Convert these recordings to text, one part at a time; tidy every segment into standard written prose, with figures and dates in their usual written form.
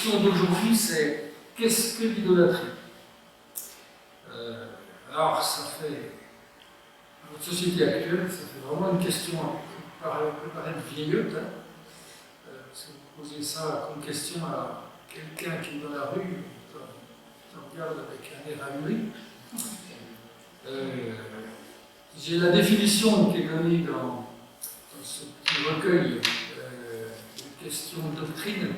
question d'aujourd'hui, c'est qu'est-ce que l'idolâtrie? Alors, ça fait, dans notre société actuelle, ça fait vraiment une question qui peut paraître vieillotte. Si vous posez ça comme question à quelqu'un qui est dans la rue, qui regarde avec un air ahuri. J'ai la définition qui est donnée dans ce petit recueil de questions de doctrine.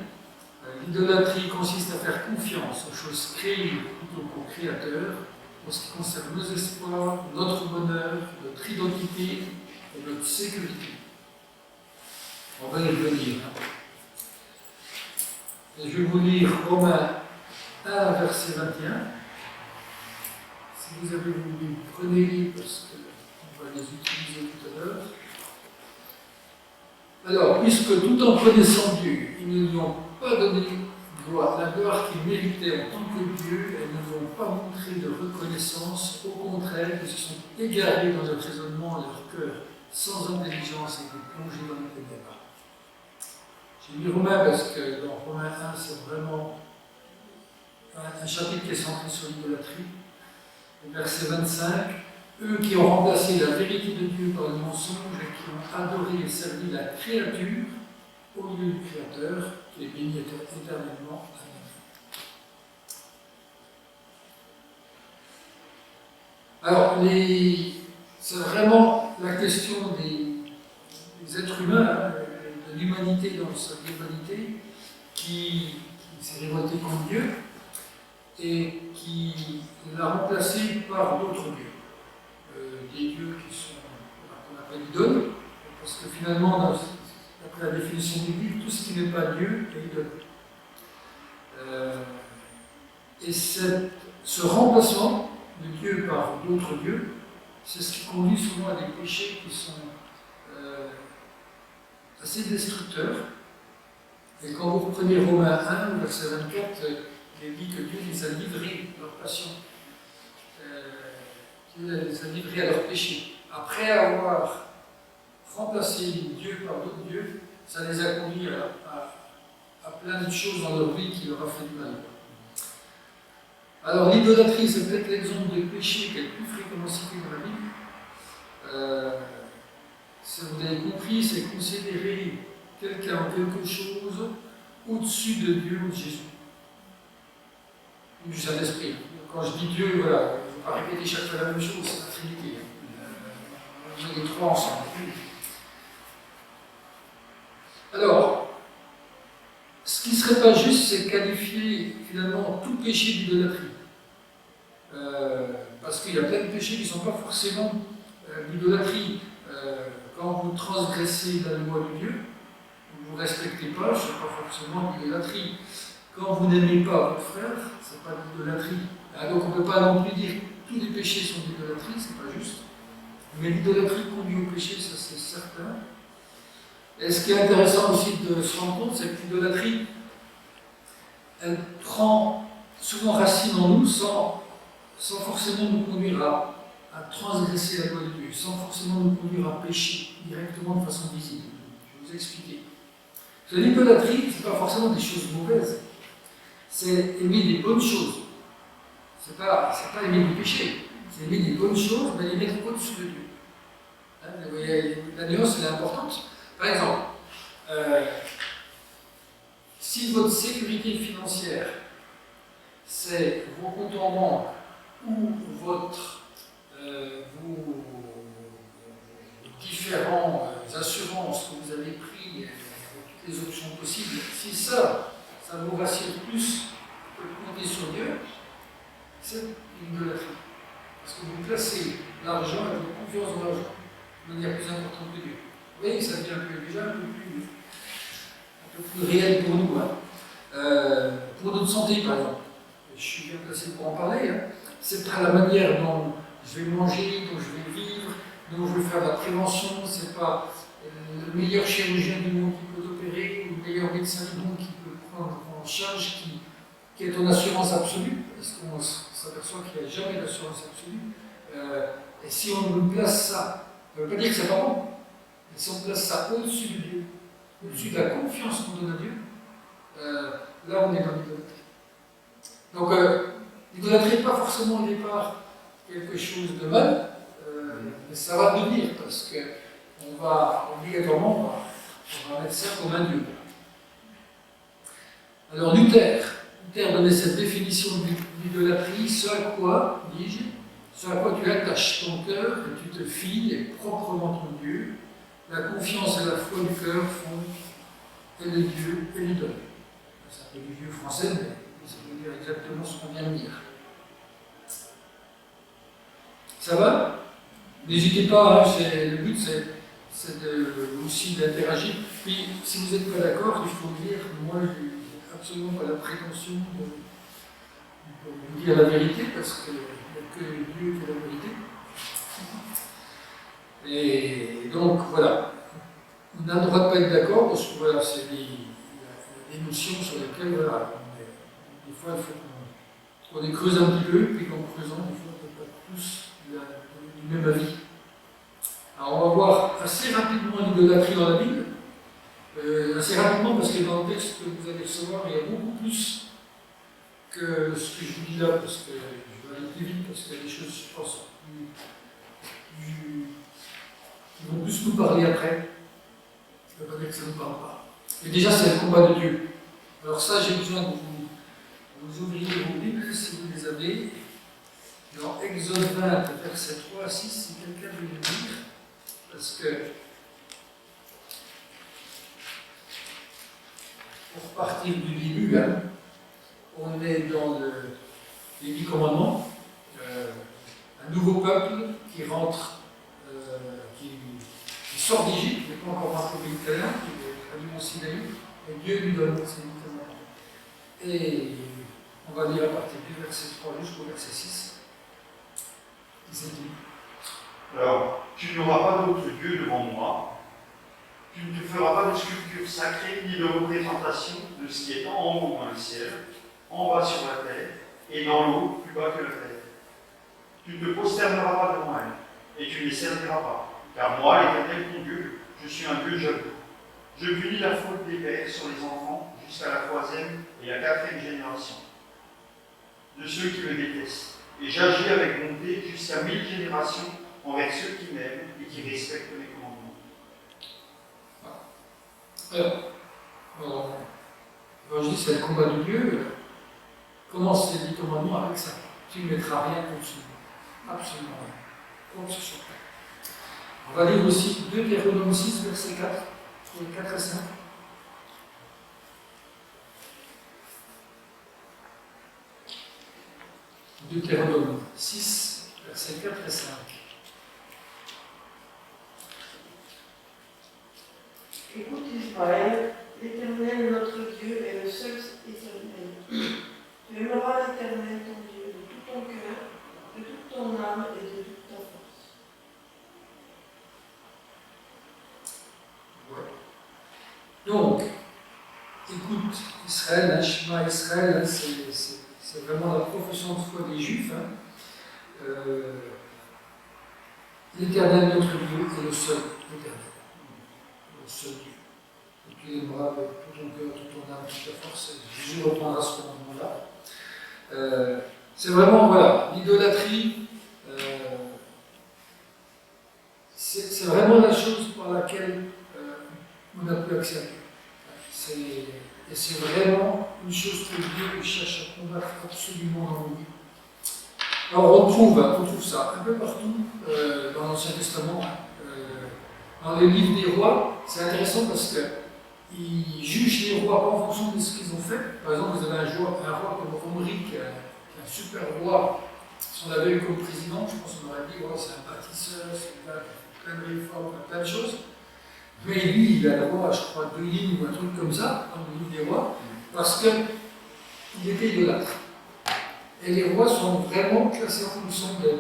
L'idolâtrie consiste à faire confiance aux choses créées plutôt qu'au Créateur, en ce qui concerne nos espoirs, notre bonheur, notre identité et notre sécurité. On va y revenir. Et je vais vous lire Romains 1, verset 21. Si vous avez voulu, prenez-les parce qu'on va les utiliser tout à l'heure. Alors, puisque tout en connaissant Dieu, ils ne lui ont pas donné la gloire qu'ils méritaient en tant que Dieu, elles ne vont pas montrer de reconnaissance, au contraire, ils se sont égarés dans leur raisonnement, leur cœur sans intelligence et étaient plongés dans les ténèbres. J'ai mis Romains parce que dans Romains 1, c'est vraiment un chapitre qui est centré sur l'idolâtrie. Verset 25, eux qui ont remplacé la vérité de Dieu par le mensonge et qui ont adoré et servi la créature au lieu du Créateur, qui est béni éternellement. Amen. Alors, c'est vraiment la question des êtres humains, de l'humanité dans sa globalité, qui s'est révoltée contre Dieu et qui l'a remplacé par d'autres dieux. Des dieux qu'on appelle idoles, parce que finalement, d'après la définition biblique, tout ce qui n'est pas Dieu est idole. Et ce remplacement de Dieu par d'autres dieux, c'est ce qui conduit souvent à des péchés qui sont assez destructeurs. Et quand vous reprenez Romains 1, verset 24, il est dit que Dieu les a livrés de leur passion. Dieu les a livrés à leur péché. Après avoir remplacé Dieu par d'autres dieux, ça les a conduits à plein de choses dans leur vie qui leur a fait du mal. Alors l'idolâtrie, c'est peut-être l'exemple de péché qui est le plus fréquemment cité dans la Bible. Si vous avez compris, c'est considérer quelqu'un ou quelque chose au-dessus de Dieu ou de Jésus. Ou du Saint-Esprit. Quand je dis Dieu, voilà, il ne faut pas répéter chaque fois la même chose, c'est la Trinité. On est les trois ensemble. Alors, ce qui ne serait pas juste, c'est qualifier finalement tout péché d'idolâtrie. Parce qu'il y a plein de péchés qui ne sont pas forcément l'idolâtrie. Quand vous transgressez la loi de Dieu, vous ne respectez pas, ce n'est pas forcément l'idolâtrie. Quand vous n'aimez pas votre frère, ce n'est pas l'idolâtrie. Donc on ne peut pas non plus dire que tous les péchés sont d'idolâtrie, ce n'est pas juste. Mais l'idolâtrie conduit au péché, ça c'est certain. Et ce qui est intéressant aussi de se rendre compte, c'est que l'idolâtrie, elle prend souvent racine en nous sans forcément nous conduire à transgresser la loi de Dieu, sans forcément nous conduire à pécher directement de façon visible. Je vais vous expliquer. L'idolâtrie, ce n'est pas forcément des choses mauvaises, c'est aimer des bonnes choses. Ce n'est pas aimer du péché, c'est aimer des bonnes choses, mais les mettre au-dessus de Dieu. Hein, vous voyez, la nuance, elle est importante. Par exemple, si votre sécurité financière, c'est vos comptes en banque ou vos différentes assurances que vous avez prises, toutes les options possibles, si ça vous rassure plus que de compter sur Dieu, c'est une idolâtrie. Parce que vous placez l'argent et votre confiance dans l'argent de manière plus importante que Dieu. Vous voyez, ça devient déjà un peu plus réel pour nous. Hein. Pour notre santé, par exemple, je suis bien placé pour en parler, hein. C'est pas la manière dont je vais manger, dont je vais vivre, dont je vais faire de la prévention, c'est pas le meilleur chirurgien du monde qui peut opérer, ou le meilleur médecin du monde qui peut prendre en charge, qui est en assurance absolue, parce qu'on s'aperçoit qu'il n'y a jamais d'assurance absolue. Et si on nous place ça, ça ne veut pas dire que c'est pas bon, mais si on place ça au-dessus de Dieu, au-dessus de la confiance qu'on donne à Dieu, Là, on est dans l'idolâtrie. Donc, l'idolâtrie n'est pas forcément au départ quelque chose de mal, mais ça va devenir, parce qu'on va obligatoirement on va mettre ça comme un dieu. Alors, Luther donnait cette définition de l'idolâtrie, ce à quoi, dis-je, ce à quoi tu attaches ton cœur et tu te fies est proprement ton Dieu. La confiance et la foi du cœur font et le Dieu et l'idole. C'est un peu du vieux français, mais ça veut dire exactement ce qu'on vient de dire. Ça va? N'hésitez pas, hein, le but c'est aussi d'interagir. Puis, si vous n'êtes pas d'accord, il faut dire, moi, je n'ai absolument pas la prétention de vous dire la vérité, parce qu'il n'y a que Dieu qui est la vérité. Et donc, voilà. On a le droit de ne pas être d'accord, parce que voilà, c'est des notions sur lesquelles, voilà, des fois, il faut qu'on les creuse un petit peu, puis qu'en creusant, des fois, on ne peut pas tous du même avis. Alors, on va voir assez rapidement l'idolâtrie dans la Bible. Assez rapidement, parce que dans le texte que vous allez recevoir, il y a beaucoup plus que ce que je vous dis là, parce que je vais aller plus vite, parce qu'il y a des choses, je pense, qui vont plus nous parler après. Ça ne veut pas dire que ça ne nous parle pas. Et déjà, c'est le combat de Dieu. Alors ça, j'ai besoin que vous ouvriez vos Bibles, si vous les avez. Dans Exode 20, versets 3 à 6, si quelqu'un veut le lire, parce que pour partir du début, hein, on est dans les 10 commandements, un nouveau peuple qui rentre, qui sort d'Égypte, qui n'est pas encore rentré au pays de Canaan, qui est traduit au Sinaï, et Dieu lui donne ces 10 commandements. Et on va lire à partir du verset 3 jusqu'au verset 6. Il s'est dit. Alors, tu n'auras pas d'autre Dieu devant moi. Tu ne te feras pas de sculpture sacrée ni de représentation de ce qui est en haut dans le ciel, en bas sur la terre, et dans l'eau plus bas que la terre. Tu ne te prosterneras pas devant elle, et tu ne les serviras pas, car moi, l'Éternel ton Dieu, je suis un Dieu jaloux. Je punis la faute des pères sur les enfants jusqu'à la 3e et la 4e génération de ceux qui me détestent, et j'agis avec bonté jusqu'à 1000 générations envers ceux qui m'aiment et qui respectent mes commandements. Alors, je dis c'est le combat de Dieu. Commence les 10 commandements avec ça. Tu ne mettras rien au-dessus. Absolument rien. Comme ce soit. On va lire aussi Deutéronome 6, verset 4, 4 et 5. Deutéronome 6, versets 4 et 5. Écoute Israël, l'Éternel notre Dieu est le seul Éternel. Tu aimeras l'Éternel ton Dieu de tout ton cœur, de toute ton âme et de toute ta force. Ouais. Donc, écoute Israël, Shema Israël, c'est vraiment la profession de foi des Juifs. L'Éternel notre Dieu est le seul Éternel. Le seul Dieu. Et tu l'aimeras avec tout ton cœur, toute ton âme, toute ta force. Jésus reprendra ce commandement-là. C'est vraiment, voilà, l'idolâtrie, c'est vraiment la chose par laquelle on n'a plus accès à Dieu. Et c'est vraiment une chose que Dieu cherche à combattre absolument dans nos vies. Alors on trouve ça un peu partout dans l'Ancien Testament. Dans les livres des rois, c'est intéressant parce qu'ils jugent les rois pas en fonction de ce qu'ils ont fait. Par exemple, vous avez un roi comme Omri, qui est un super roi. Si on l'avait eu comme président, je pense qu'on aurait dit oh, c'est un bâtisseur, c'est un gars qui a plein de réformes, plein de choses. Mais lui, il a le roi, je crois, 2 lignes ou un truc comme ça, dans le livre des rois, parce qu'il était idolâtre. Et les rois sont vraiment classés en fonction de.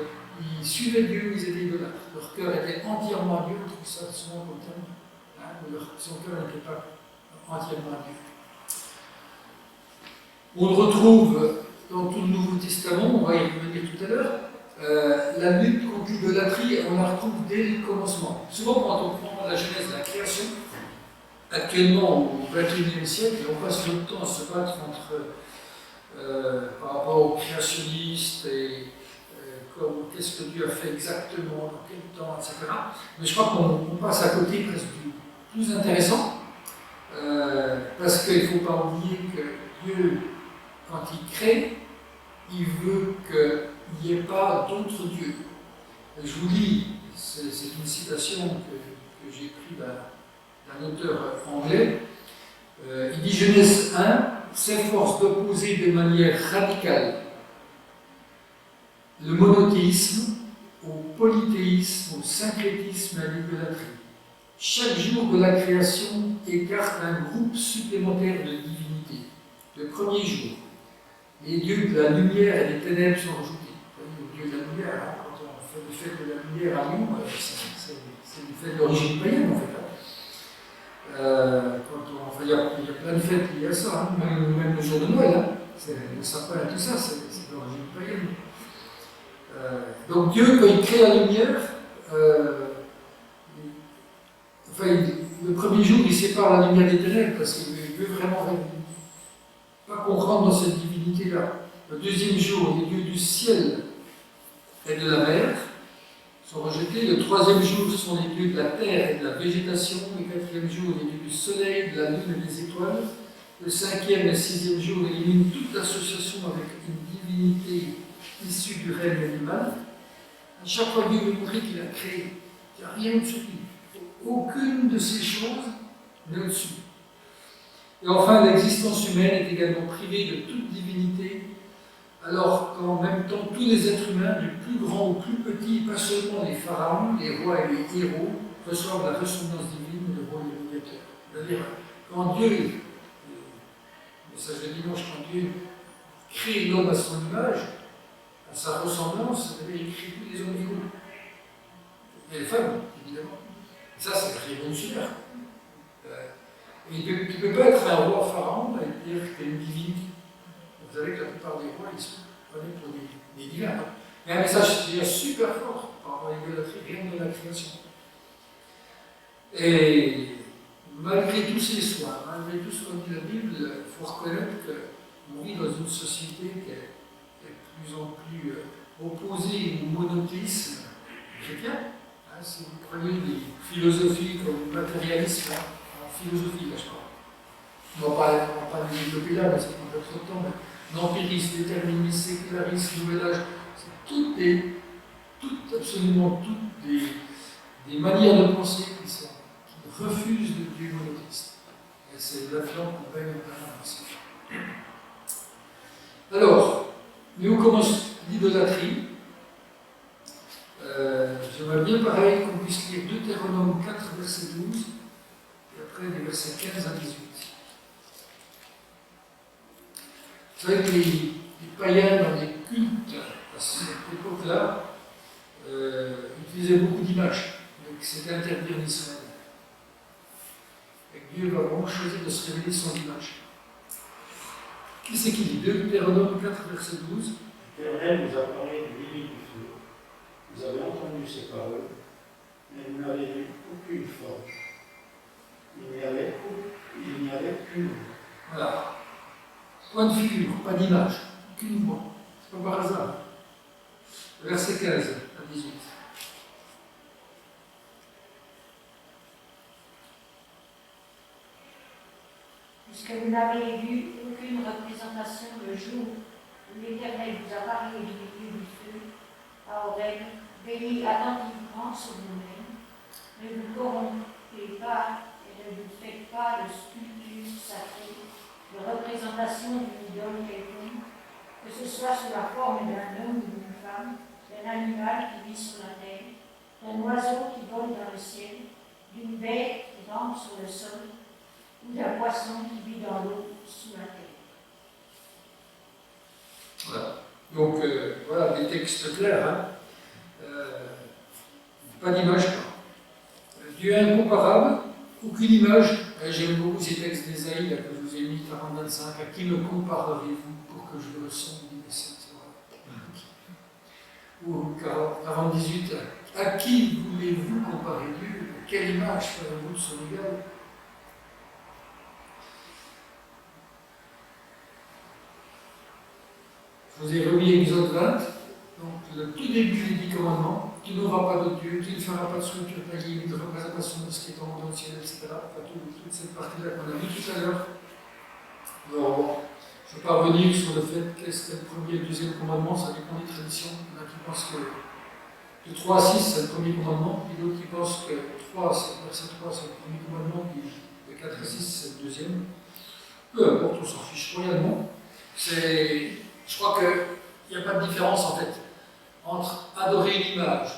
Ils suivaient Dieu, ils étaient idolâtres. Leur cœur était entièrement à Dieu, on trouve ça souvent comme terme. Son cœur n'était pas entièrement à Dieu. On le retrouve dans tout le Nouveau Testament, on va y revenir tout à l'heure. La lutte contre l'idolâtrie, on la retrouve dès le commencement. Souvent, quand on prend la genèse de la création, actuellement, au XXIe siècle, on passe notre temps à se battre par rapport aux créationnistes et qu'est-ce que Dieu a fait exactement, dans quel temps, etc. Mais je crois qu'on passe à côté presque du plus intéressant, parce qu'il ne faut pas oublier que Dieu, quand il crée, il veut qu'il n'y ait pas d'autre Dieu. Et je vous lis, c'est une citation que j'ai prise d'un auteur anglais. Il dit Genèse 1 s'efforce d'opposer de manière radicale le monothéisme au polythéisme, au syncrétisme et à l'idolâtrie. Chaque jour de la création écarte un groupe supplémentaire de divinités. Le premier jour, les dieux de la lumière et des ténèbres sont ajoutés. Le dieu de la lumière, hein, quand on fait le fait de la lumière à Lyon, c'est une fête d'origine païenne en fait. Il y a plein de fêtes liées à ça, hein, même le jour de Noël, hein, le sapin et tout ça, c'est d'origine païenne. Donc Dieu, quand il crée la lumière, le premier jour, il sépare la lumière des ténèbres parce qu'il veut vraiment pas qu'on rentre dans cette divinité-là. Le deuxième jour, les dieux du ciel et de la mer sont rejetés. Le troisième jour, ce sont les dieux de la terre et de la végétation. Le quatrième jour, les dieux du soleil, de la lune et des étoiles. Le cinquième et sixième jour éliminent toute association avec une divinité issue du règne animal. À chaque fois, Dieu veut montrer qu'il a créé. Il n'y a rien au-dessus de lui. Aucune de ces choses n'est au-dessus. Et enfin, l'existence humaine est également privée de toute divinité, alors qu'en même temps, tous les êtres humains, du plus grand au plus petit, pas seulement les pharaons, les rois et les héros, reçoivent la ressemblance divine de rôle de médiateur. C'est-à-dire, quand Dieu, le message de dimanche, quand Dieu crée l'homme à son image, à sa ressemblance, il crée tous les hommes égaux. Et les femmes, évidemment. Et ça, c'est révolutionnaire. Et tu ne peux pas être un roi pharaon et dire que tu es une divinité. Vous savez que la plupart des rois, ils sont prenés pour des divins. Il y a un message super fort par rapport à l'idolâtrie, rien de la création. Et malgré tous ces soins, malgré tout ce qu'on dit la Bible, il faut reconnaître qu'on vit dans une société qui est de plus en plus opposée au monothéisme chrétien. Si vous prenez des philosophies comme le matérialisme, en philosophie, là, je crois. On ne va pas les développer là, mais ça prend pas trop de temps. L'empirisme, déterminisme, sécularisme, nouvel âge, absolument toutes des manières de penser qui refusent le Dieu monothéiste. Et c'est l'influence qu'on baigne en permanence. Alors, mais où commence l'idolâtrie? J'aimerais bien pareil qu'on puisse lire Deutéronome 4, verset 12, et après les versets 15 à 18. Vous savez que les païens dans les cultes à cette époque-là utilisaient beaucoup d'images, donc c'était interdit en Israël. Et Dieu va vraiment choisir de se révéler sans image. Qui c'est qui lit Deutéronome 4, verset 12? L'Éternel vous a parlé du limite du feu. Vous avez entendu ces paroles, mais vous n'avez vu aucune forme. Il n'y avait qu'une. Voilà. Point de figure, pas d'image, aucune voix. C'est pas par hasard. Verset 15 à 18. Puisque vous n'avez vu aucune représentation le jour où l'Éternel vous a parlé du milieu du feu, à Horeb, veillez attentivement sur vous-même, ne vous corrompez pas et ne vous faites pas de sculpture sacrée, de représentation d'une idole quelconque, que ce soit sous la forme d'un homme ou d'une femme, d'un animal qui vit sur la terre, d'un oiseau qui vole dans le ciel, d'une bête qui rampe sur le sol, ou d'un poisson qui vit dans l'eau sous la terre. Voilà. Donc, voilà des textes clairs. Hein. Pas d'image. Dieu est incomparable, aucune image. J'aime beaucoup ces textes d'Ésaïe que je vous ai mis, 40-25. À qui me comparerez-vous pour que je le ressemble? Ou 40-18. À qui voulez-vous comparer Dieu? Quelle image ferez-vous de son égal? Je vous ai remis Exode 20, donc le tout début des 10 commandements. Tu n'auras pas d'autre Dieu, tu ne feras pas de sculpture taillée, de représentation de ce qui est en haut dans le ciel, etc. Enfin, toute cette partie-là qu'on a vue tout à l'heure. Alors, bon, je ne vais pas revenir sur le fait qu'est-ce que le premier et le deuxième commandement, ça dépend des traditions. Il y en a qui pensent que de 3 à 6, c'est le premier commandement, puis d'autres qui pensent que verset 3, c'est le premier commandement, puis de 4 à 6, c'est le deuxième. Peu importe, on s'en fiche royalement. Je crois qu'il n'y a pas de différence en fait entre adorer une image,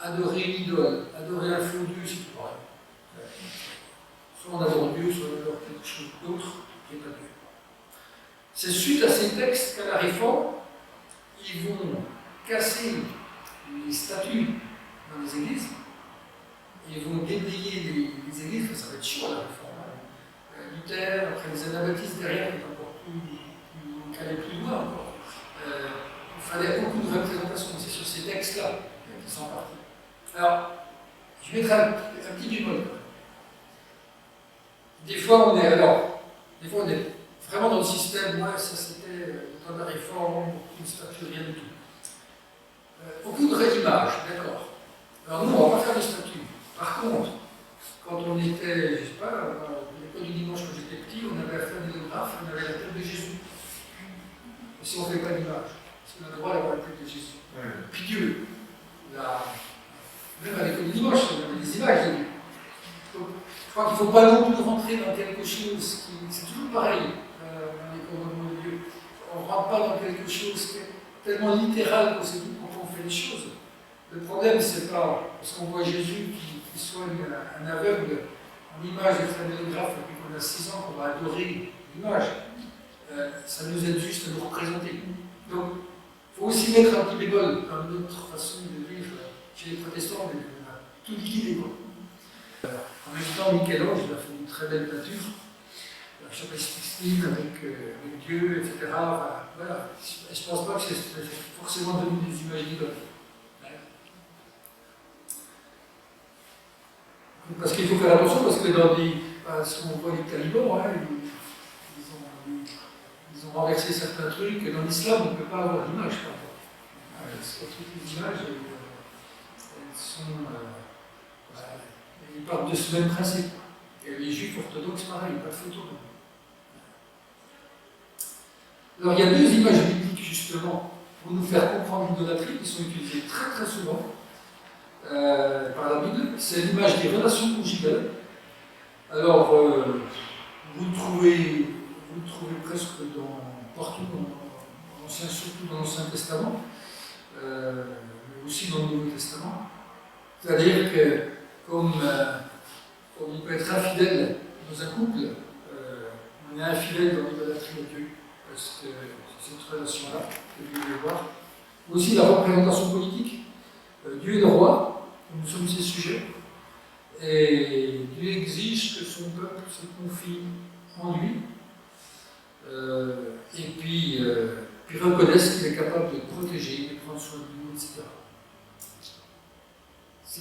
adorer une idole, adorer un faux Dieu, c'est tout pareil. Soit on adore Dieu, soit on adore quelque chose d'autre qui n'est pas Dieu. C'est suite à ces textes qu'à la Réforme, ils vont casser les statues dans les églises, et ils vont déblayer les églises, ça va être chaud à la Réforme. Luther, après les anabaptistes derrière, qui est encore qui allait plus loin encore. Il fallait beaucoup de représentations, c'est sur ces textes-là qui sont partis. Alors, je mettrai un petit bémol. Des fois, on est vraiment dans le système, ouais, ça c'était dans la Réforme, une statue, rien du tout. Beaucoup de réimages, d'accord. Alors nous, on ne va pas faire de statue. Par contre, quand on était, je ne sais pas, à l'école du dimanche quand j'étais petit, on avait affaire à des photographes, on avait la tête de Jésus. Et si on ne fait pas d'image, parce qu'on a le droit d'avoir la tête de Jésus. Puis Dieu, même à l'école du dimanche, on avait des images de Dieu. Donc, je crois qu'il ne faut pas non plus rentrer dans quelque chose qui. C'est toujours pareil dans les commandements de Dieu. On ne rentre pas dans quelque chose qui est tellement littéral qu'on sait tout pourquoi on fait les choses. Le problème, c'est pas parce qu'on voit Jésus qui soigne un aveugle en image d'extranéographe depuis qu'on a 6 ans qu'on va adorer l'image. Ça nous aide juste à nous représenter. Donc, il faut aussi mettre un petit bémol dans notre façon de vivre chez les protestants, mais on a tout liquidé. En même temps, Michel-Ange a fait une très belle peinture, la chapelle Sixtine avec Dieu, etc. Enfin, voilà. Je ne pense pas que c'est forcément devenu des images d'idoles. Parce qu'il faut faire attention, parce que dans ce qu'on voit les talibans, hein, ils ont renversé certains trucs. Dans l'islam, on ne peut pas avoir d'image, par exemple. Toutes les images, elles sont. Ils partent de ce même principe. Et les juifs orthodoxes, pareil, pas de photo. Alors, il y a 2 images bibliques, justement, pour nous faire comprendre l'idolâtrie, qui sont utilisées très très souvent par la Bible. C'est l'image des relations conjugales. Alors, vous le trouvez presque partout dans l'Ancien, surtout dans l'Ancien Testament, mais aussi dans le Nouveau Testament. C'est-à-dire que, comme on peut être infidèle dans un couple, on est infidèle dans l'idolâtrie de Dieu, parce que c'est cette relation-là que Dieu veut voir. Aussi la représentation politique. Dieu est le roi, nous sommes ses sujets, et Dieu exige que son peuple se confie en lui, et puis reconnaisse qu'il est capable de protéger, de prendre soin de nous, etc. Je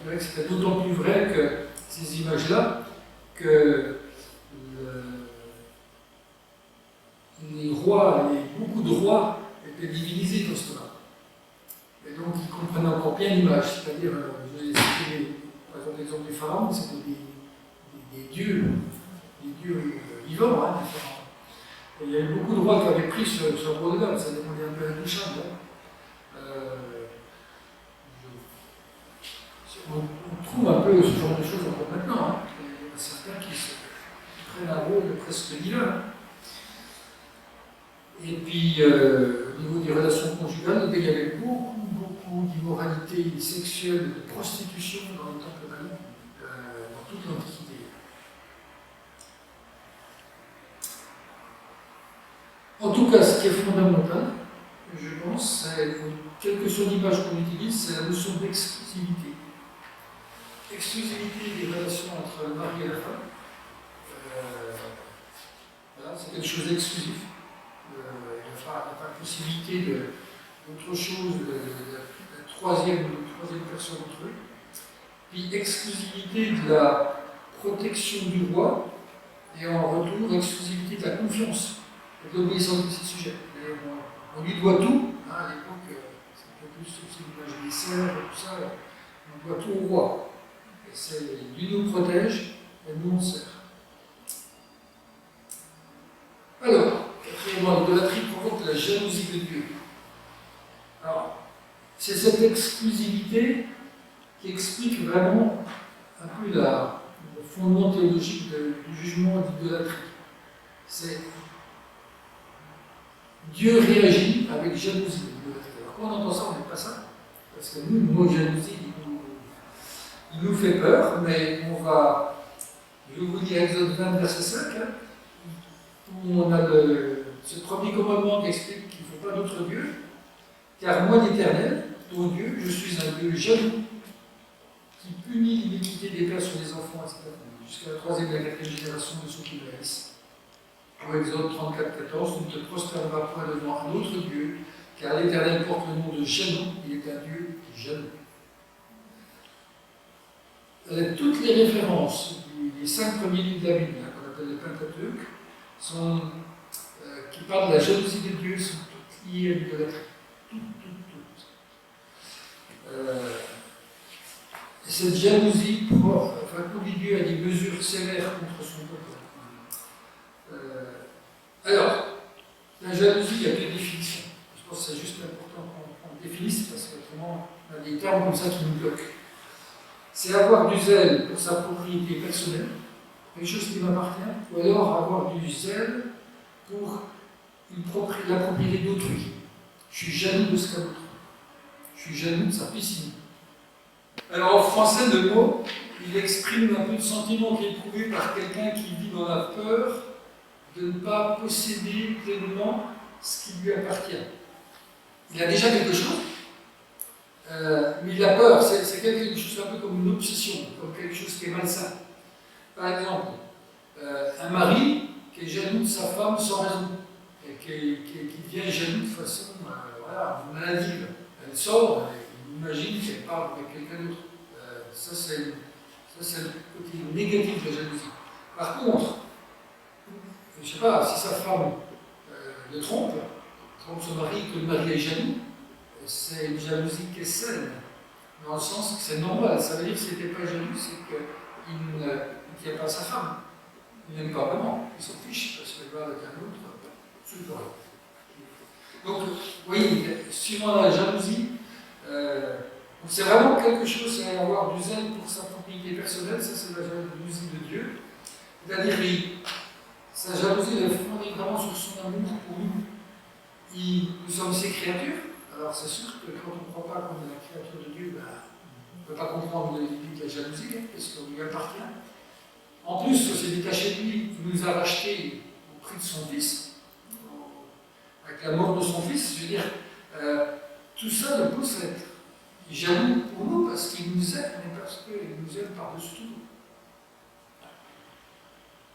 dirais que c'était d'autant plus vrai que ces images-là, que les rois, beaucoup de rois étaient divinisés dans ce temps-là. Et donc ils comprenaient encore bien l'image, c'est-à-dire, je vais citer par exemple l'exemple des pharaons, c'était des dieux vivants, hein, des pharaons. Et il y a eu beaucoup de rois qui avaient pris ce rôle-là, ça demandait un peu intouchable. On trouve un peu ce genre de choses encore maintenant. Hein. Il y en a certains qui prennent un rôle presque divin. Et puis, au niveau des relations conjugales, il y avait beaucoup d'immoralité sexuelle, de prostitution dans le temple d'Amon, dans toute l'Antiquité. En tout cas, ce qui est fondamental, je pense, c'est, quelle que soit l'image qu'on utilise, c'est la notion d'exclusivité. Exclusivité des relations entre le mari et la femme. Voilà, c'est quelque chose d'exclusif. Il n'y a pas possibilité d'autre chose, de troisième personne entre eux. Puis exclusivité de la protection du roi, et en retour, exclusivité de la confiance. avec l'obéissance de ces sujets. Et on lui doit tout. Hein, à l'époque, c'est un peu plus aussi l'image des serfs et tout ça. On doit tout au roi. Et lui nous protège et nous on sert. Alors, quatrièmement, l'idolâtrie provoque la jalousie de Dieu. Alors, c'est cette exclusivité qui explique vraiment un peu le fondement théologique du jugement d'idolâtrie. C'est Dieu réagit avec jalousie. Alors quand on entend ça, on n'aime pas ça. Parce que nous, le mot jalousie, il nous fait peur, mais je vais vous dire Exode 20, verset 5, hein, où on a ce premier commandement qui explique qu'il ne faut pas d'autre Dieu, car moi, l'Éternel, ton Dieu, je suis un Dieu jaloux, qui punit l'iniquité des pères sur les enfants, etc., jusqu'à la troisième et la quatrième génération de ceux qui le haïssent. Au Exode 34, 14, tu ne te prosterneras point devant un autre Dieu, car l'Éternel porte le nom de jaloux, il est un Dieu jaloux. Toutes les références des 5 premiers livres de la Bible, qu'on appelle les Pentateuques, qui parlent de la jalousie de Dieu, sont toutes liées à l'idolâtrie. Toutes. Cette jalousie conduit Dieu à des mesures sévères contre son peuple. Alors, la jalousie, il y a deux définitions. Je pense que c'est juste important qu'on définisse, parce qu'autrement, on a des termes comme ça qui nous bloquent. C'est avoir du zèle pour sa propriété personnelle, quelque chose qui m'appartient, ou alors avoir du zèle pour la propriété d'autrui. Je suis jaloux de ce qu'a l'autre. Je suis jaloux de sa piscine. Alors en français, le mot, il exprime un peu de sentiment qui est éprouvé par quelqu'un qui vit dans la peur de ne pas posséder pleinement ce qui lui appartient. Il a déjà quelque chose, mais il a peur. C'est quelque chose un peu comme une obsession, comme quelque chose qui est malsain. Par exemple, un mari qui est jaloux de sa femme sans raison, et qui devient jaloux de façon maladive. Elle sort, il imagine qu'elle parle avec quelqu'un d'autre. Ça, c'est le côté négatif de la jalousie. Par contre, je ne sais pas, si sa femme le trompe son mari, que le mari est jaloux, c'est une jalousie qui est saine, dans le sens que c'est normal. Ça veut dire que s'il n'était pas jaloux, c'est qu'il n'aime pas sa femme. Il n'aime pas vraiment, il s'en fiche, parce qu'elle va avec un autre, c'est le problème. Donc, oui, suivant la jalousie, c'est vraiment quelque chose, c'est avoir du zèle pour sa propriété personnelle, ça c'est la jalousie de Dieu. C'est-à-dire, sa jalousie est fondée vraiment sur son amour pour nous. Nous sommes ses créatures, alors c'est sûr que quand on ne croit pas qu'on est la créature de Dieu, on ne peut pas comprendre le but de la jalousie, parce qu'on lui appartient. En plus, c'est détaché de lui, il nous a rachetés au prix de son fils, avec la mort de son fils. Je veux dire, tout ça le pousse à être jaloux pour nous parce qu'il nous aime, mais parce qu'il nous aime par-dessus tout.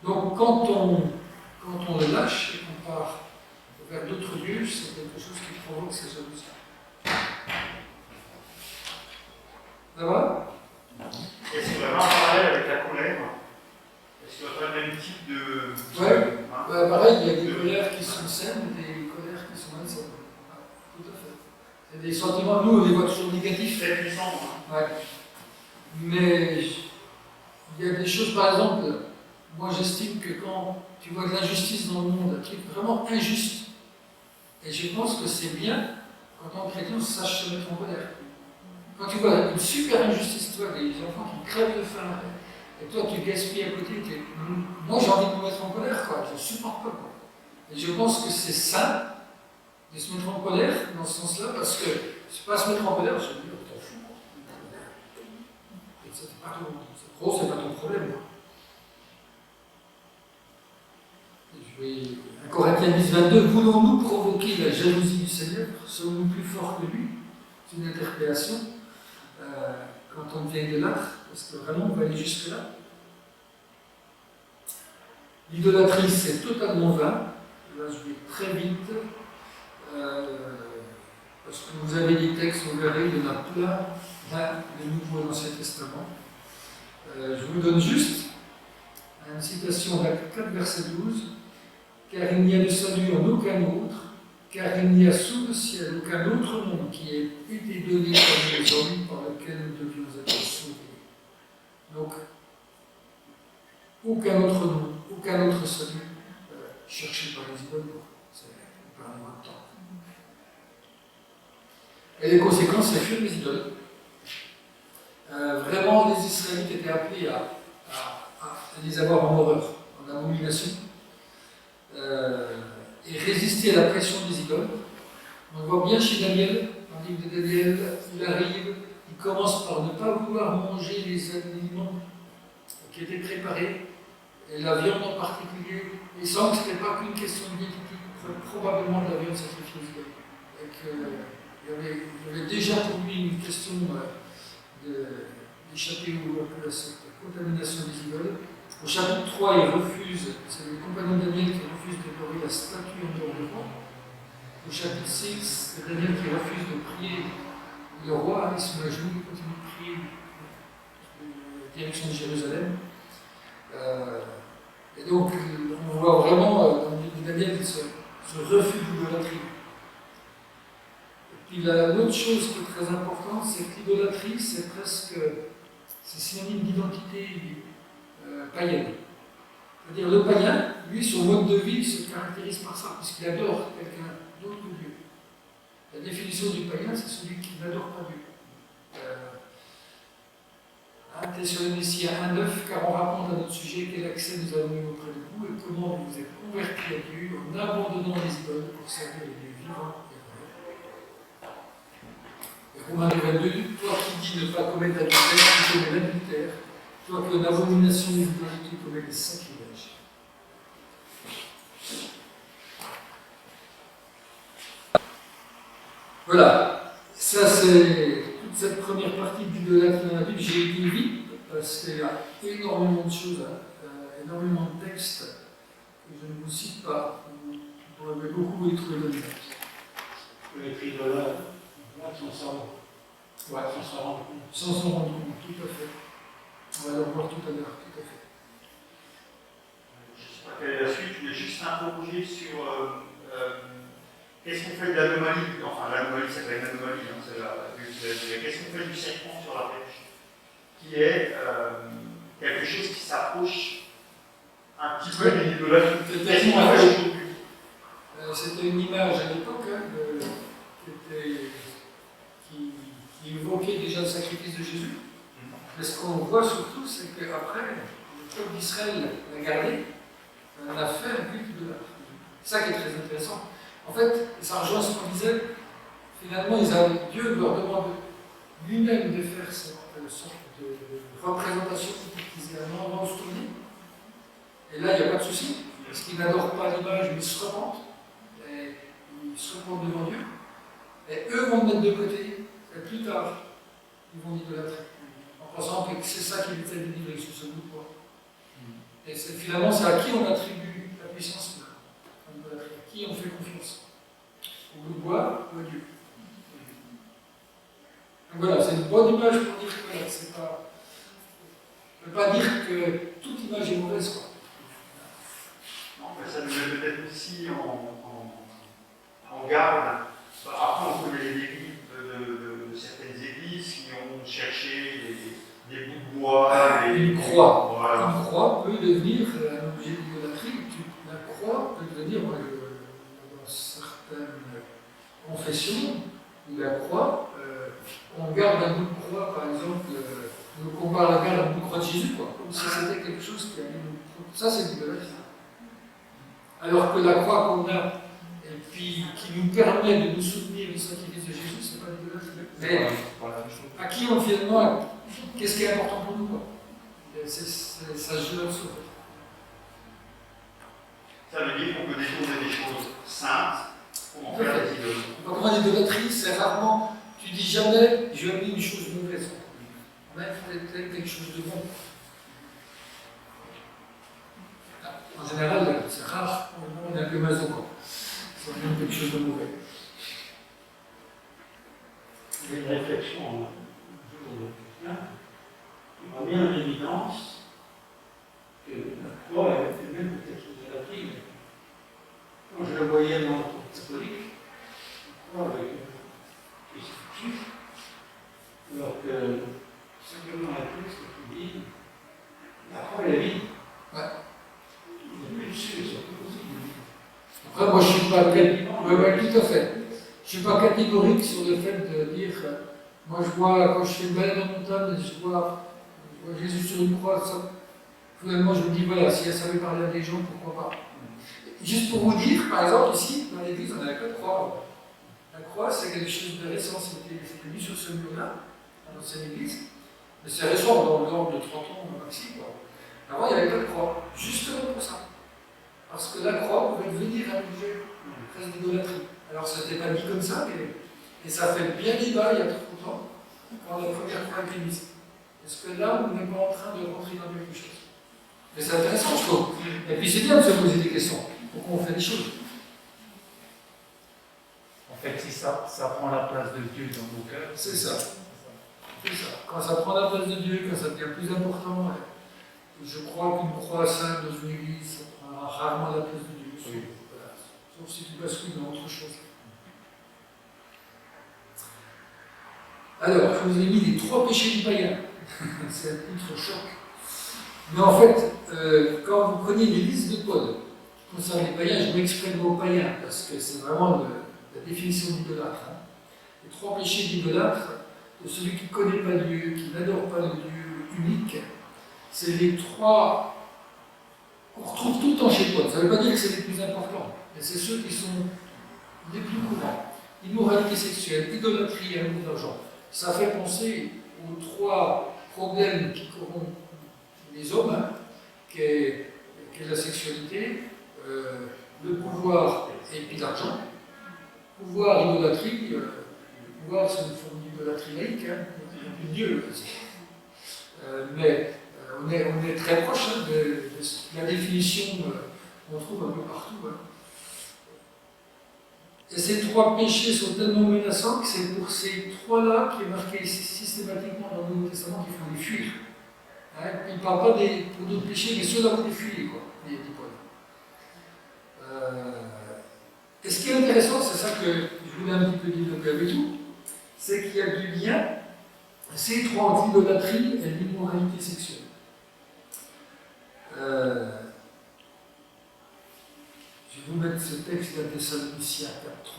Donc quand on le lâche et qu'on part vers d'autres dieux, c'est quelque chose qui provoque ces jalousies. Ça va? Est-ce qu'il y a vraiment un parallèle avec la colère? Est-ce qu'il y a le même type de... Ouais, pareil, il y a des colères qui sont saines et des colères qui sont malsaines. Tout à fait. C'est des sentiments, nous on les voit toujours négatifs. Très puissant. Ouais. Mais il y a des choses, par exemple, moi j'estime que quand tu vois de l'injustice dans le monde, un truc vraiment injuste, et je pense que c'est bien quand tant que chrétien on sache se mettre en colère. Quand tu vois une super injustice, toi, des enfants qui crèvent de faim, et toi tu gaspilles à côté, moi j'ai envie de me mettre en colère, quoi. Je ne supporte pas. Quoi. Et je pense que c'est sain de se mettre en colère dans ce sens-là, parce que c'est pas se mettre en colère, je veux dire, t'en fous. C'est pas ton problème. Un Corinthiens 10, 22, voulons-nous provoquer la jalousie du Seigneur? Sommes-nous plus forts que lui? C'est une interpellation. Quand on devient idolâtre, parce que vraiment on va aller jusque-là. L'idolâtrie, c'est totalement vain. Là, je vais très vite. Parce que vous avez des textes, vous verrez, il y en a plein, le Nouveau et l'Ancien Testament. Je vous donne juste une citation d'Actes 4, verset 12. car il n'y a de salut en aucun autre, car il n'y a sous le ciel aucun autre nom qui ait été donné parmi les hommes par lequel nous devions être sauvés. Donc, aucun autre nom, aucun autre salut cherché par les idoles, c'est pas un de temps. Et les conséquences, c'est fuir les idoles. Vraiment, les Israélites étaient appelés à les avoir en horreur, en abomination, et résister à la pression des idoles. On voit bien chez Daniel, dans le livre de Daniel, il arrive, il commence par ne pas vouloir manger les aliments qui étaient préparés, et la viande en particulier, et sans que ce n'était pas qu'une question de diététique, probablement de la viande sacrifiée aux idoles. Et qu'il y avait déjà pour lui une question d'échapper à cette contamination des idoles. Au chapitre 3, il refuse, c'est le compagnon de Daniel qui refuse d'adorer la statue en dehors du roi. Au chapitre 6, c'est Daniel qui refuse de prier le roi, il se met à genoux, il continue de prier en direction de Jérusalem. Et donc, on voit vraiment dans le livre de Daniel ce refus de l'idolâtrie. Et puis l'autre chose qui est très importante, c'est que l'idolâtrie, c'est synonyme d'identité païenne. C'est-à-dire le païen, lui, son mode de vie se caractérise par ça, puisqu'il adore quelqu'un d'autre que Dieu. La définition du païen, c'est celui qui n'adore pas Dieu. Thessaloniciens 1,9, car on raconte à notre sujet quel accès nous avons eu auprès de vous et comment vous vous êtes convertis à Dieu en abandonnant les idoles pour servir les dieux vivants et vrais. Et Romains 22, toi qui dis ne pas commettre l'adultère, tu commets l'adultère. Toi que l'abomination des idoles, tu commets les sacrilèges. Voilà, ça c'est toute cette première partie de l'idolâtrie dans la Bible. J'ai été vite parce qu'il y a énormément de choses, énormément de textes que je ne vous cite pas. Vous pourrez beaucoup y trouver le lien. Peut être idolâtre, sans s'en rendre compte. Sans s'en rendre compte, tout à fait. On va le voir tout à l'heure, tout à fait. Je ne sais pas quelle est la suite, je voulais juste interroger sur qu'est-ce qu'on fait de l'anomalie, enfin l'anomalie, c'est pas une anomalie, hein, c'est qu'est-ce qu'on fait du serpent sur la pêche, qui est quelque chose qui s'approche un petit peu de l'idolâtrie. Qu'est-ce qu'on fait aujourd'hui? C'était une image à l'époque qui évoquait déjà le sacrifice de Jésus. Mais ce qu'on voit surtout, c'est qu'après, le peuple d'Israël l'a gardé, on a fait un culte de l'âme. C'est ça qui est très intéressant. En fait, ça rejoint ce qu'on disait, finalement, Dieu leur demande lui-même de faire cette sorte de représentation qu'ils aient un endroit où se tourner. Et là, il n'y a pas de souci, parce qu'ils n'adorent pas l'image, mais ils se repentent. Et ils se repentent devant Dieu. Et eux vont le mettre de côté, et plus tard, ils vont idolâtrer. En pensant que c'est ça qui les a délivrés sur ce bout de bois. Et finalement, c'est à qui on attribue la puissance à qui on fait confiance. Au bout de bois ou à Dieu. Donc voilà, c'est une bonne image pour dire que voilà, c'est pas. On ne peut pas dire que toute image est mauvaise, quoi. Non, mais ça nous met peut-être aussi en garde. Après, on connaît les dérives de certaines églises qui ont cherché des bouts de bois. Une croix. Voilà. Une croix peut devenir un objet d'idolâtrie. La croix peut devenir, moi, dans certaines confessions, où la croix, on garde un bout de croix, par exemple, on compare la garde à un bout de croix de Jésus, quoi, comme si c'était quelque chose qui allait nous. Ça, c'est l'idolâtrie. Alors que la croix qu'on a, et puis qui nous permet de nous soutenir du sacrifice de Jésus, c'est pas l'idolâtrie. Mais à qui on finalement, qu'est-ce qui est important pour nous, quoi? Ça se joue là-dessus. Ça veut dire qu'on peut détourner des choses saintes pour en faire des idoles. Quand l'idolâtrie, c'est rarement, tu dis jamais, je vais amener une chose mauvaise. On a fait quelque chose de bon. En général, c'est rare, on est un peu maison, quoi. C'est même quelque chose de mauvais. Il y a une réflexion un jour de quelqu'un qui m'a mis en évidence que la croix est même peut-être idolâtrie. croix avec des structures, alors que simplement un texte qui dit la croix est la vie. Ouais. Il y a plus de sujet, c'est pas possible. Après, moi, je ne suis pas tout à fait. Je suis pas catégorique sur le fait de dire, moi, je vois, quand je fais une balade en montagne, je vois Jésus sur une croix, ça, finalement, je me dis, voilà, si elle savait parler à des gens, pourquoi pas. Juste pour vous dire, par exemple, ici, dans l'église, on n'avait pas de croix. La croix, c'est quelque chose de récent, c'était mis sur ce mur-là, dans l'ancienne église. Mais c'est récent, dans l'ordre de 30 ans maxi, quoi. Avant, il n'y avait pas de croix, justement pour ça. Parce que la croix pouvait devenir un objet presque d'idolâtrie. Alors, ça n'était pas dit comme ça, mais et ça fait bien débat il y a 30 ans, quand la première croix a été mise. Est-ce que là, on n'est pas en train de rentrer dans quelque chose? Mais c'est intéressant, je trouve. Et puis, c'est bien de se poser des questions. Pourquoi on fait des choses? En fait, si ça prend la place de Dieu dans nos cœurs, C'est ça. C'est ça. Quand ça prend la place de Dieu, quand ça devient plus important, je crois qu'une croix sainte dans une église, ça prendra rarement la place de Dieu. Oui. Voilà. Sauf si tu bascules dans autre chose. Alors, je vous ai mis les 3 péchés du païen. C'est un titre choc. Mais en fait, quand vous prenez les listes de Paul concernant les païens, je m'exprime le mot païen parce que c'est vraiment la définition d'idolâtre. Hein. Les 3 péchés d'idolâtre, de celui qui ne connaît pas Dieu, qui n'adore pas le Dieu unique, c'est les 3 qu'on retrouve tout le temps chez Paul. Ça ne veut pas dire que c'est les plus importants, mais c'est ceux qui sont les plus courants. Immoralité sexuelle, idolâtrie et amour d'argent. Ça fait penser aux 3 problèmes qui corrompent les hommes, hein, qui est la sexualité, le pouvoir et puis l'argent. Pouvoir, idolâtrie, le pouvoir c'est une forme d'idolâtrie laïque, hein, de Dieu. Mais on est très proche hein, de la définition qu'on trouve un peu partout. Hein. Et ces 3 péchés sont tellement menaçants que c'est pour ces 3-là qui est marqué systématiquement dans le Nouveau Testament qu'il faut les fuir. Hein, il ne parle pas pour d'autres péchés, mais ceux-là vous les fuyez, quoi, dit Paul. Et ce qui est intéressant, c'est ça que je voulais un petit peu développer avec vous, c'est qu'il y a du lien, ces 3 entre l'idolâtrie et l'immoralité sexuelle. Je vais vous mettre ce texte de Thessaloniciens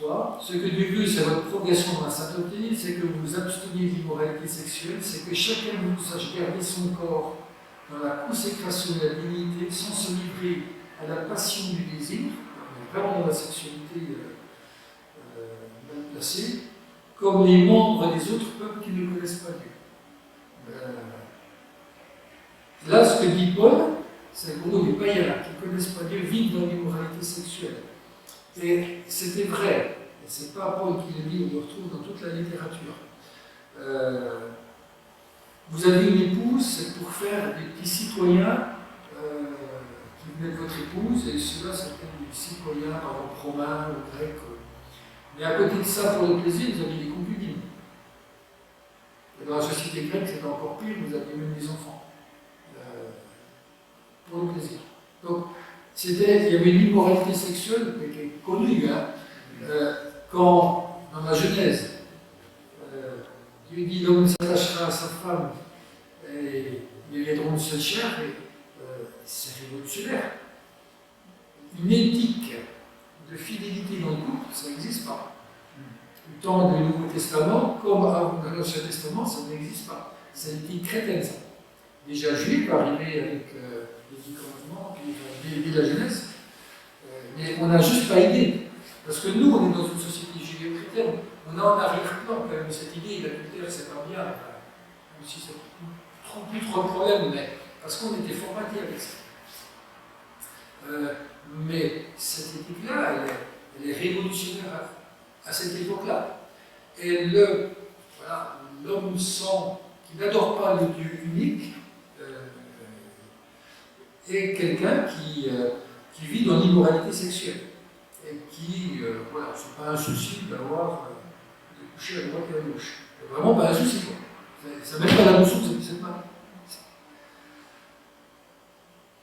4.3. Ce que Dieu veut, c'est votre progression dans la sainteté, c'est que vous vous absteniez de l'immoralité sexuelle, c'est que chacun de vous sache garder son corps dans la consécration de la dignité, sans se livrer à la passion du désir. On est vraiment dans la sexualité mal placée, comme les membres des autres peuples qui ne connaissent pas Dieu. Là, ce que dit Paul, c'est que les païens qui ne connaissent pas Dieu vivent dans l'immoralité sexuelle. Et c'était vrai. Et ce n'est pas Paul qui le dit, on le retrouve dans toute la littérature. Vous avez une épouse, c'est pour faire des petits citoyens qui venaient de votre épouse, et ceux-là, c'était des citoyens, par exemple, romains ou grecs. Mais à côté de ça, pour le plaisir, vous aviez des concubines. Et dans la société grecque, c'était encore pire, vous aviez même des enfants. Pour le plaisir. Donc, il y avait une immoralité sexuelle qui est connue. Hein, quand, dans la Genèse, Dieu dit l'homme s'attachera à sa femme et ils viendront de seule chair, c'est révolutionnaire. Une éthique de fidélité dans le couple, ça n'existe pas. Du temps du Nouveau Testament, comme dans l'Ancien Testament, ça n'existe pas. C'est l'éthique chrétienne, ça. Déjà juif, arrivé avec les 10 commandements, puis dès la Genèse, mais on n'a juste pas idée. Parce que nous, on est dans une société judéo-chrétienne, on a en arrière-plan quand même cette idée, l'adultère c'est pas bien, même si c'est plus trop de problème, mais parce qu'on était formaté avec ça. Mais cette éthique-là, elle est révolutionnaire à cette époque-là. Et l'homme qui n'adore pas le Dieu unique, est quelqu'un qui vit dans l'immoralité sexuelle et qui, c'est pas un souci d'avoir de coucher à droite et à gauche. C'est vraiment pas un souci, quoi. Ça met pas la notion de cette main.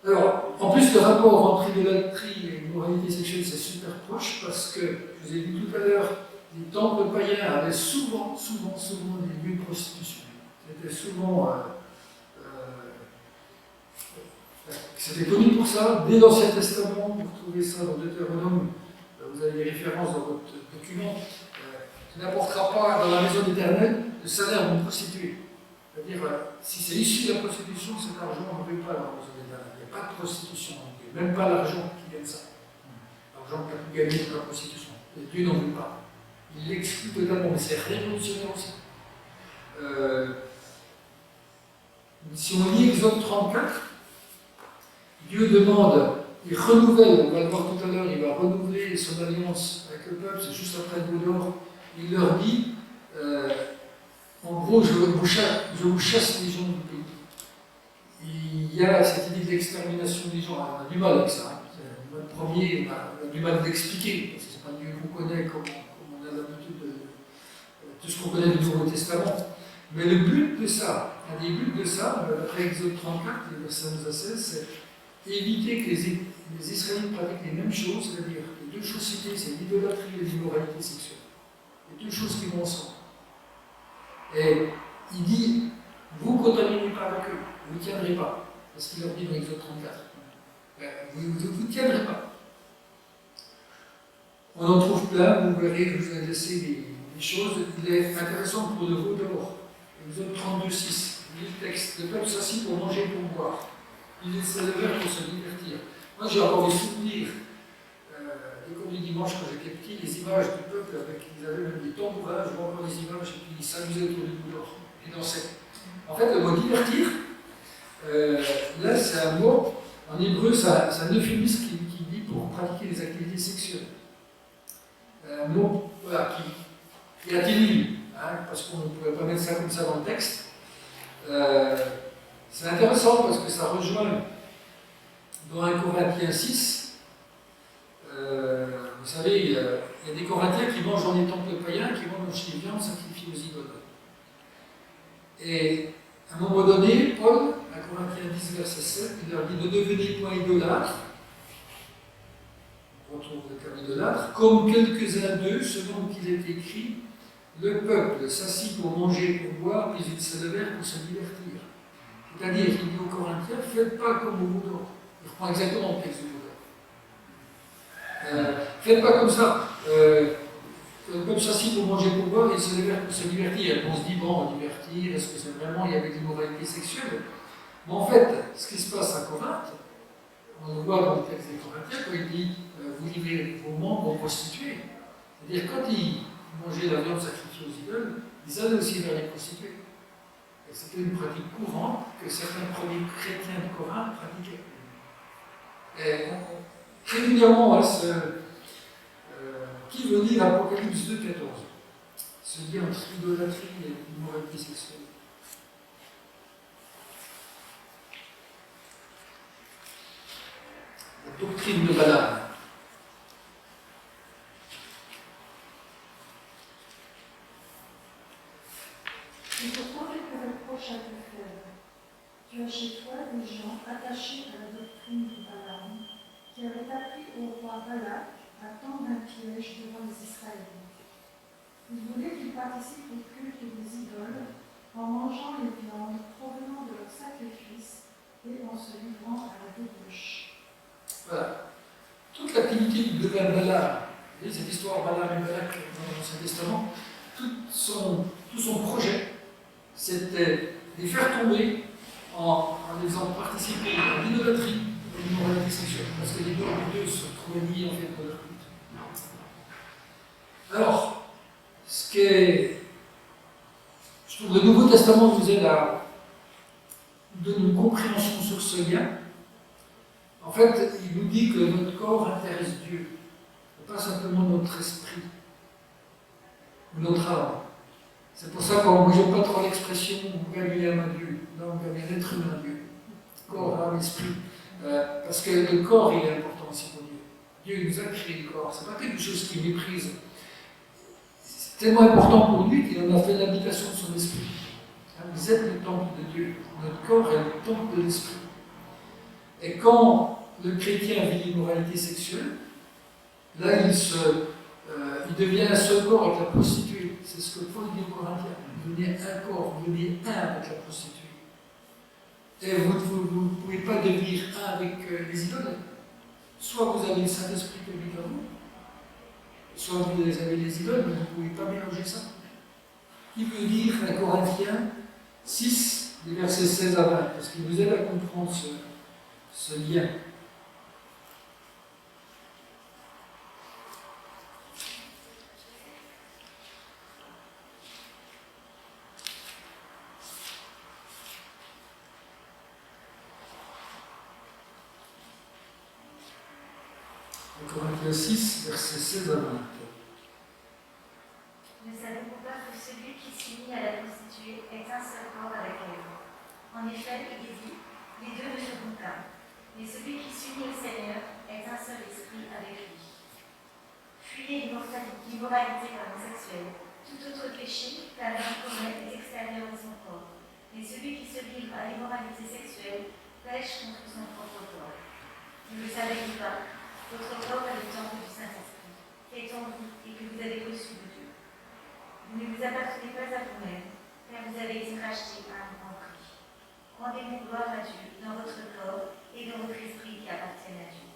Alors, en plus, le rapport entre idolâtrie et immoralité sexuelle, c'est super proche parce que, je vous ai dit tout à l'heure, les temples païens avaient souvent des lieux de prostitution. C'était souvent. C'était connu pour ça. Dès l'Ancien Testament, vous retrouvez ça dans Deutéronome, vous avez des références dans votre document. Tu n'apporteras pas dans la maison d'Éternel le salaire d'une prostituée. C'est-à-dire, si c'est issu de la prostitution, cet argent ne veut pas dans la maison d'Éternel. Il n'y a pas de prostitution, même pas l'argent qui gagne ça. L'argent que tu as pu gagner de la prostitution. Et Dieu n'en veut pas. Il l'exclut totalement, mais c'est révolutionnaire aussi. Si on lit Exode 34, Dieu demande, il renouvelle, on va le voir tout à l'heure, il va renouveler son alliance avec le peuple, c'est juste après le Bouddha, il leur dit, en gros, je vous chasse les gens du pays. Il y a cette idée de l'extermination des gens, on a du mal avec ça. Hein. Le premier, on a du mal d'expliquer, parce que c'est pas Dieu qu'on connaît comme on a l'habitude de tout ce qu'on connaît du Nouveau Testament. Mais le but de ça, un des buts de ça, après Exode 34, les versets 11 à 16, c'est éviter que les Israélites pratiquent les mêmes choses, c'est-à-dire les deux choses citées, c'est l'idolâtrie et l'immoralité sexuelle. Les deux choses qui vont ensemble. Et il dit, vous ne contaminez pas avec eux, vous ne tiendrez pas. Parce qu'il leur dit dans Exode 34. Vous ne tiendrez pas. On en trouve plein, vous verrez, je vous ai laissé des choses. Il est intéressant pour le veau d'or. Exode 32, 6. Il dit le texte, le peuple s'assit pour manger et pour boire. Il se levèrent pour se divertir. Moi, j'ai encore des souvenirs, l'école du dimanche, quand j'étais petit, les images du peuple, ils avaient même des tambourins, je vois encore des images, et puis ils s'amusaient autour du boulot, ils dansaient. En fait, le mot divertir, là, c'est un mot, en hébreu, c'est un euphémisme qui dit pour pratiquer des activités sexuelles. Un mot, voilà, qui atténue, hein, parce qu'on ne pouvait pas mettre ça comme ça dans le texte. C'est intéressant parce que ça rejoint dans 1 Corinthiens 6. Vous savez, il y a des Corinthiens qui mangent dans les temples païens, qui mangent chez les viandes sacrifiées aux idoles. Et à un moment donné, Paul, à Corinthiens 10, verset 7, il leur dit ne devenez point idolâtres. On retrouve le terme idolâtre, comme quelques-uns d'eux, selon qu'il est écrit, le peuple s'assit pour manger et pour boire, puis ils se levèrent pour se divertir. C'est-à-dire qu'il dit aux Corinthiens, faites pas comme au Bouddha. Il reprend exactement le texte du Bouddha. Faites pas comme ça. Le peuple s'assit pour manger et pour boire, et ils se levèrent pour se divertir. On se dit, bon, divertir, est-ce que c'est vraiment, il y avait de l'immoralité sexuelle? Mais en fait, ce qui se passe à Corinthe, on le voit dans le texte des Corinthiens, quand il dit, vous livrez vos membres aux prostituées. C'est-à-dire, quand ils mangeaient la viande sacrifiée aux idoles, ils allaient aussi vers les prostituées. Et c'était une pratique courante que certains premiers chrétiens de Corinthe pratiquaient. Et régulièrement, qui veut lire Apocalypse 2, 14, ce lien entre idolâtrie et immoralité sexuelle. La doctrine de Balaam. Et pourtant, je te reproche à te faire. Tu as chez toi des gens attachés à la doctrine de Balaam, qui avaient appris au roi Balak à tendre un piège devant les Israélites. Ils voulaient qu'ils participent au culte des idoles en mangeant les viandes provenant de leurs sacrifices et en se livrant à la débauche. Voilà. Toute l'activité du devin Balaam, vous voyez cette histoire Balaam et Balak dans l'Ancien Testament, tout son projet, c'était de les faire tomber en les faisant participer à l'idolâtrie et à l'immoralité sexuelle. Parce que les deux se trouvaient liés en fait dans leur culte. Alors, ce qui est. Je trouve que le Nouveau Testament vous aide à donner une compréhension sur ce lien. En fait, il nous dit que notre corps intéresse Dieu, et pas simplement notre esprit ou notre âme. C'est pour ça qu'on n'aime pas trop l'expression « gagner l'âme à Dieu ». Non, gagner l'être humain à Dieu. Corps, âme, esprit. Parce que le corps, il est important aussi pour Dieu. Dieu nous a créé le corps. Ce n'est pas quelque chose qu'il méprise. C'est tellement important pour lui qu'il en a fait l'habitation de son esprit. Vous êtes le temple de Dieu. Notre corps est le temple de l'esprit. Et quand le chrétien vit l'immoralité sexuelle, là, il il devient un seul corps avec la prostituée. C'est ce que Paul dit aux Corinthiens. Vous devenez un corps, vous devenez un avec la prostituée. Et vous ne pouvez pas devenir un avec les idoles. Soit vous avez le Saint-Esprit qui habite en vous, soit vous avez les idoles, mais vous ne pouvez pas mélanger ça. Il veut dire à Corinthiens 6, des versets 16 à 20, parce qu'il nous aide à comprendre ce lien. Corinthiens 6, versets 16 à 20. Ne savez-vous pas que celui qui s'unit à la prostituée est un seul corps avec elle? En effet, il est dit, les deux ne seront qu'un. Mais celui qui s'unit au Seigneur est un seul esprit avec lui. Fuyez l'immoralité sexuelle. Tout autre péché qu'un homme commet est extérieur à son corps. Mais celui qui se livre à l'immoralité sexuelle pêche contre son propre corps. Ne le savez-vous pas? Votre corps est le temple du Saint-Esprit, qui est en vous et que vous avez reçu de Dieu. Vous ne vous appartenez pas à vous-même, car vous avez été rachetés à un grand prix. Rendez-vous gloire à Dieu dans votre corps et dans votre esprit qui appartiennent à Dieu.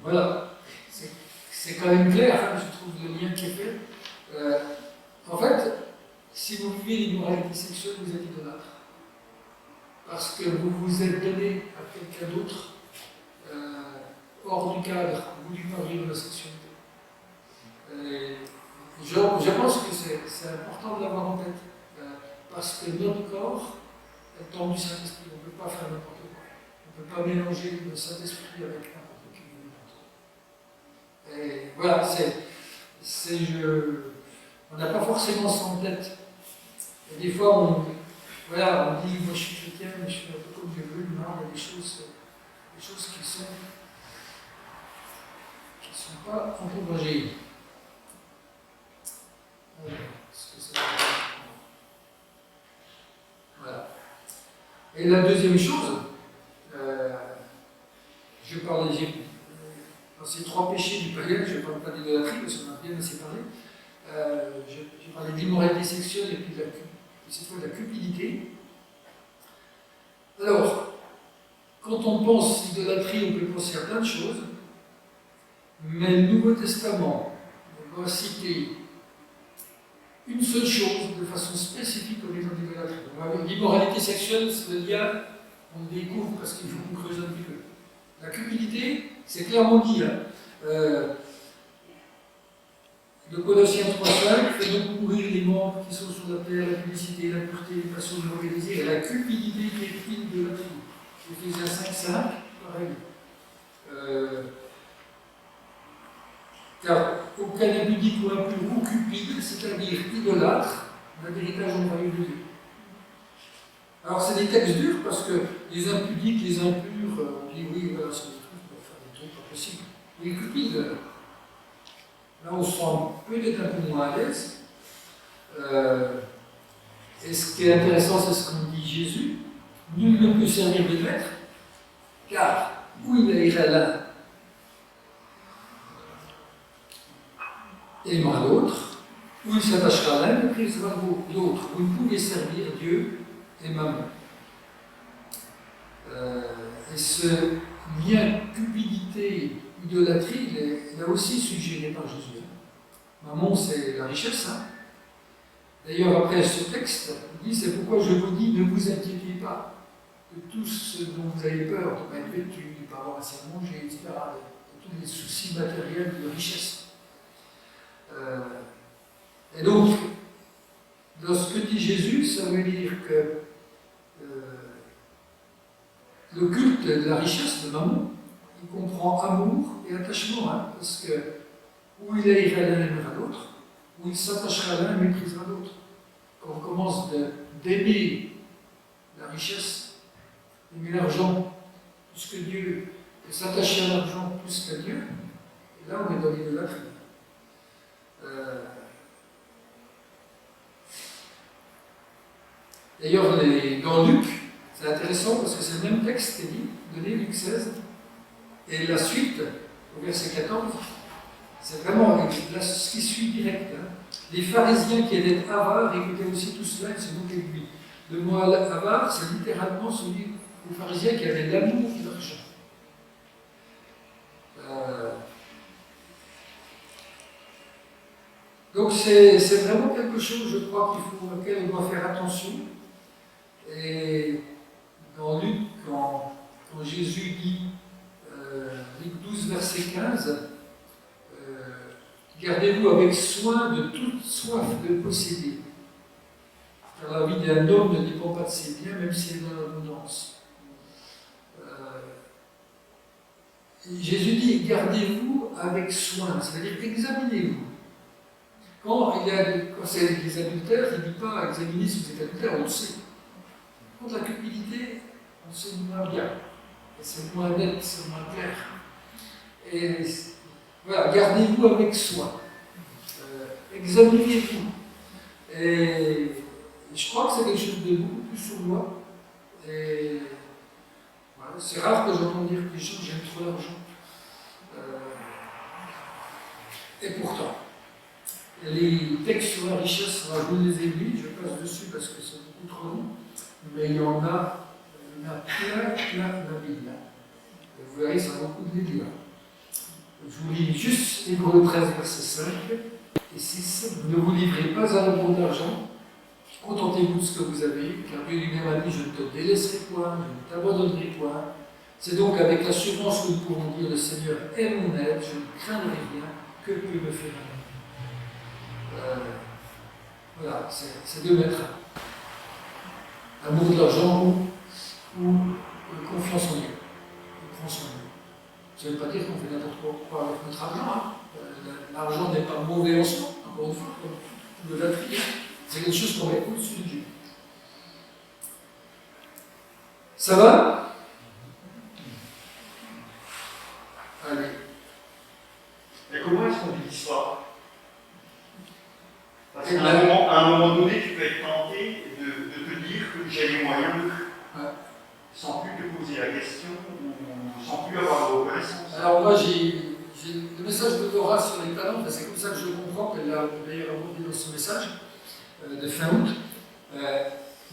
Voilà, c'est quand même clair, hein, je trouve, le lien qui est fait. En fait, si vous vivez l'immoralité sexuelle, vous êtes idolâtre. Parce que vous vous êtes donné à quelqu'un d'autre, hors du cadre ou du mari de la sexualité. Je pense que c'est important de l'avoir en tête, parce que notre corps est le temple du Saint-Esprit. On ne peut pas faire n'importe quoi. On ne peut pas mélanger le Saint-Esprit avec n'importe qui. Et voilà, on n'a pas forcément ça en tête. Et des fois, on dit, moi je suis chrétien, mais je suis un peu comme je veux, non, il y a des choses qui sont pas encouragées. Voilà. Et la deuxième chose, dans ces trois péchés du païen, je ne parle pas d'idolâtrie parce qu'on a bien assez parlé, j'ai parlé d'immoralité sexuelle et puis cette fois de la cupidité. Alors, quand on pense idolâtrie, on peut penser à plein de choses, mais le Nouveau Testament va citer une seule chose de façon spécifique comme étant l'idolâtrie. L'immoralité sexuelle, c'est le lien, on le découvre parce qu'il faut qu'on creuse un petit peu. La cupidité, c'est clairement dit. Le Colossiens 3,5 fait donc mourir les membres qui sont sur la terre, la publicité, la pureté, les passions de mauvais désirs et la cupidité qui est fine de la vie. Éphésiens 5,5, pareil. Car aucun impudique ou impur ou cupide, c'est-à-dire idolâtre, n'a d'héritage au royaume de Dieu. Alors c'est des textes durs parce que les impudiques, les impurs, on dit oui, voilà, c'est des trucs, on va faire des trucs pas possibles. Les cupides, là on se sent peut-être un peu moins à l'aise. Et ce qui est intéressant, c'est ce qu'on dit Jésus. Nul ne peut servir de maître, car où il ira l'un, aimera l'autre, où il s'attachera à l'un, méprisera l'autre. Vous ne pouvez servir Dieu et maman. Et ce lien cupidité, idolâtrie, il est aussi suggéré par Jésus. Maman, c'est la richesse. Hein. D'ailleurs, après ce texte, il dit, c'est pourquoi je vous dis, ne vous inquiétez pas de tout ce dont vous avez peur, de pas être vêtu, de ne pas avoir assez à manger, etc., de tous les soucis matériels de richesse. Et donc, dans ce que dit Jésus, ça veut dire que le culte de la richesse de maman, il comprend amour et attachement, hein, parce que où il ira l'un aimera l'autre, où il s'attachera à l'un méprisera l'autre. Quand on commence d'aimer la richesse, aimer l'argent plus que Dieu, et s'attacher à l'argent plus qu'à Dieu, et là on est dans l'idolâtrie. D'ailleurs, dans Luc, c'est intéressant parce que c'est le même texte qui est dit, donné Luc 16, et la suite, au verset 14, C'est vraiment là, ce qui suit direct. Hein. Les pharisiens qui étaient avares écoutaient aussi tout cela et se moquaient de lui. Le mot avare, c'est littéralement celui aux pharisiens qui avaient l'amour de l'argent. Donc c'est vraiment quelque chose, je crois, auquel on doit faire attention. Et dans Luc, quand Jésus dit, Luc 12, verset 15, gardez-vous avec soin de toute soif de posséder, car la vie d'un homme ne dépend pas de ses biens, même s'il est dans l'abondance. Jésus dit, gardez-vous avec soin, c'est-à-dire examinez-vous. Quand c'est les adultères, il ne dit pas examiner si vous êtes adultère, on le sait. Contre la cupidité, on sait moins bien. Et c'est moins net, c'est moins clair. Et voilà, gardez-vous avec soin. Examinez-vous. Et je crois que c'est quelque chose de beaucoup plus sournois. Et voilà, c'est rare que j'entende dire que les gens j'aime trop l'argent. Et pourtant, les textes sur la richesse, je vous les ai mis, je passe dessus parce que c'est beaucoup trop long, mais il y en a plein la Bible. Et vous verrez, ça va beaucoup de lire. Je vous lis juste Hébreux 13, verset 5 et 6. Ne vous livrez pas à l'amour d'argent, contentez-vous de ce que vous avez, car Dieu lui-même a dit, je ne te délaisserai point, je ne t'abandonnerai point. C'est donc avec l'assurance que nous pouvons dire, le Seigneur est mon aide, je ne craindrai rien, que peut me faire voilà, c'est deux maîtres. Amour de l'argent ou confiance en Dieu. Confiance en Dieu. Ça ne veut pas dire qu'on fait n'importe quoi avec notre argent. Hein. L'argent n'est pas mauvais en soi, encore une fois, comme de la tri. C'est quelque chose qu'on met au-dessus de Dieu. Ça va? Allez. Mais comment est-ce qu'on vit l'histoire? Parce qu'à un moment donné, tu peux être tenté de te dire que j'ai les moyens de, sans plus te poser la question ou sans plus avoir de reconnaissance. Alors moi, j'ai le message de Laura sur les talents, c'est comme ça que je le comprends, qu'elle a d'ailleurs abordé dans son message de fin août.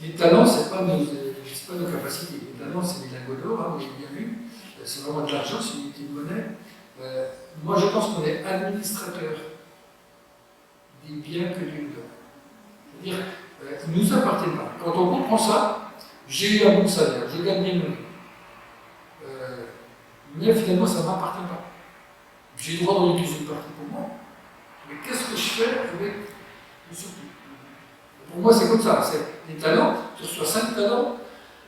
Les talents, ce n'est pas nos capacités. Les talents, c'est des lingots d'or, hein, vous l'avez bien vu. C'est vraiment de l'argent, c'est une monnaie. Moi, je pense qu'on est administrateur des biens que Dieu nous donne. C'est-à-dire, ils ne nous appartiennent pas. Quand on comprend ça, j'ai eu un bon salaire, je gagne bien ma vie. Mais finalement, ça ne m'appartient pas. J'ai le droit d'en utiliser une partie pour moi. Mais qu'est-ce que je fais avec le surplus? Pour moi, c'est comme ça. C'est des talents. Tu reçois 5 talents,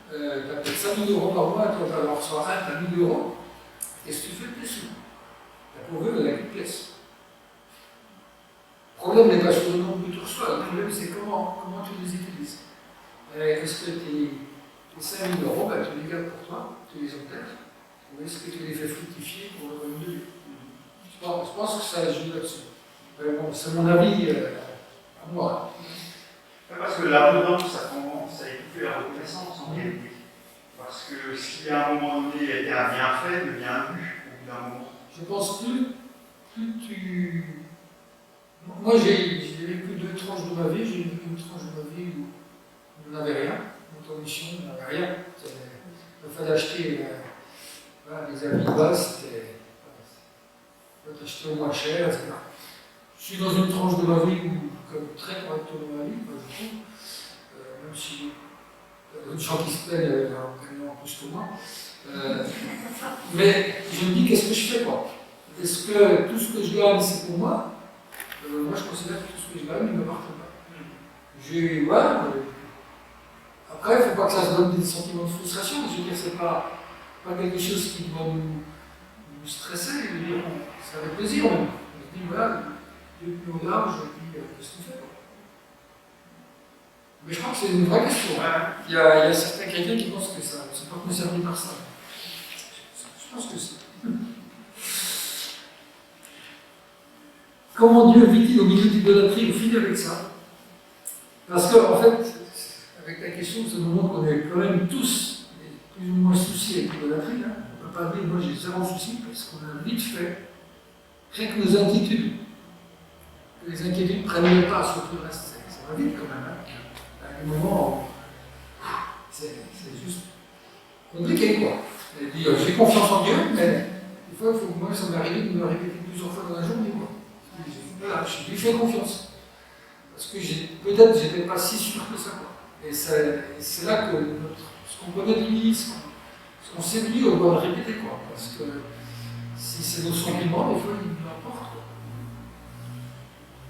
tu as peut-être 5 000 € par mois, tu vas en recevoir un, tu as 1 000 €. Qu'est-ce que tu fais de tes sous? La pauvreté, elle n'a qu'une pièce. Le problème n'est pas sur le nombre que tu reçois, le problème c'est comment tu les utilises. Est-ce que tes 5 000 €, ben, tu les gardes pour toi, tu les enterres, ou est-ce que tu les fais fructifier pour le royaume de Dieu? Je pense que ça joue là-dessus. Bon, c'est mon avis à moi. Parce que l'abondance a tendance à étouffer la reconnaissance en réalité. Parce que ce qui à un moment donné était un bienfait devient un but au bout d'un moment. Je pense plus tu. Moi, j'ai vécu 2 tranches de ma vie. J'ai vécu une tranche de ma vie où on n'avait rien. Notre mission, on n'avait rien. Il fallait acheter des habits de base, c'était. Il fallait acheter au moins cher, etc. Je suis dans une tranche de ma vie où, comme très correctement de ma vie, moi, je trouve, même si il y a d'autres gens qui se plaignent en gagnant plus que moi. Mais je me dis, qu'est-ce que je fais, quoi? Est-ce que tout ce que je gagne, c'est pour moi? Moi, je considère que tout ce que je gagne ne m'appartient pas. Après, il ne faut pas que ça se donne des sentiments de frustration. Je veux dire, c'est pas quelque chose qui doit nous stresser. Je veux dire, c'est avec plaisir. On se dit, voilà, Dieu est plus large, et puis qu'est-ce qu'on fait, quoi? Mais je crois que c'est une vraie question. Il y a certains chrétiens qui pensent que ça ne sont pas concernés par ça. Je pense que c'est. Comment Dieu vit-il au milieu d'idolâtrie? Au fil avec ça. Parce qu'en fait, avec la question, ça nous montre qu'on est quand même tous plus ou moins souciés avec l'idolâtrie. Hein. On ne peut pas dire, moi j'ai zéro souci, parce qu'on a vite fait rien que nos inquiétudes. Que les inquiétudes prennent le pas sur tout le reste. Ça va vite quand même. Hein. À un moment, c'est juste compliqué, quoi. Elle dit, j'ai confiance en Dieu, mais des fois, moi, ça m'est arrivé de me répéter plusieurs fois dans la journée, quoi. Voilà, je lui fais confiance. Parce que peut-être j'étais pas si sûr que ça, quoi. Et c'est là que ce qu'on connaît de lui, ce qu'on sait de lui, on doit le répéter, quoi. Parce que si c'est nos sentiments, des fois, il nous importe, quoi.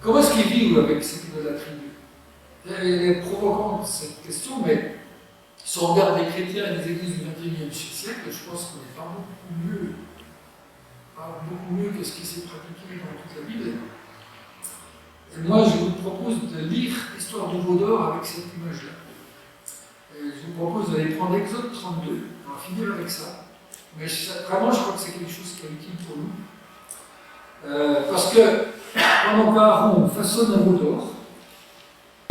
Comment est-ce qu'il vit avec cette idolâtrie? Elle est provocante, cette question, mais si on regarde les chrétiens et les églises du XXIe siècle, je pense qu'on n'est pas beaucoup mieux que ce qui s'est pratiqué dans toute la Bible. Et moi, je vous propose de lire l'histoire du veau d'or avec cette image-là. Et je vous propose d'aller prendre Exode 32, on va finir avec ça. Mais vraiment, je crois que c'est quelque chose qui est utile pour nous. Parce que pendant qu'Aaron façonne un veau d'or,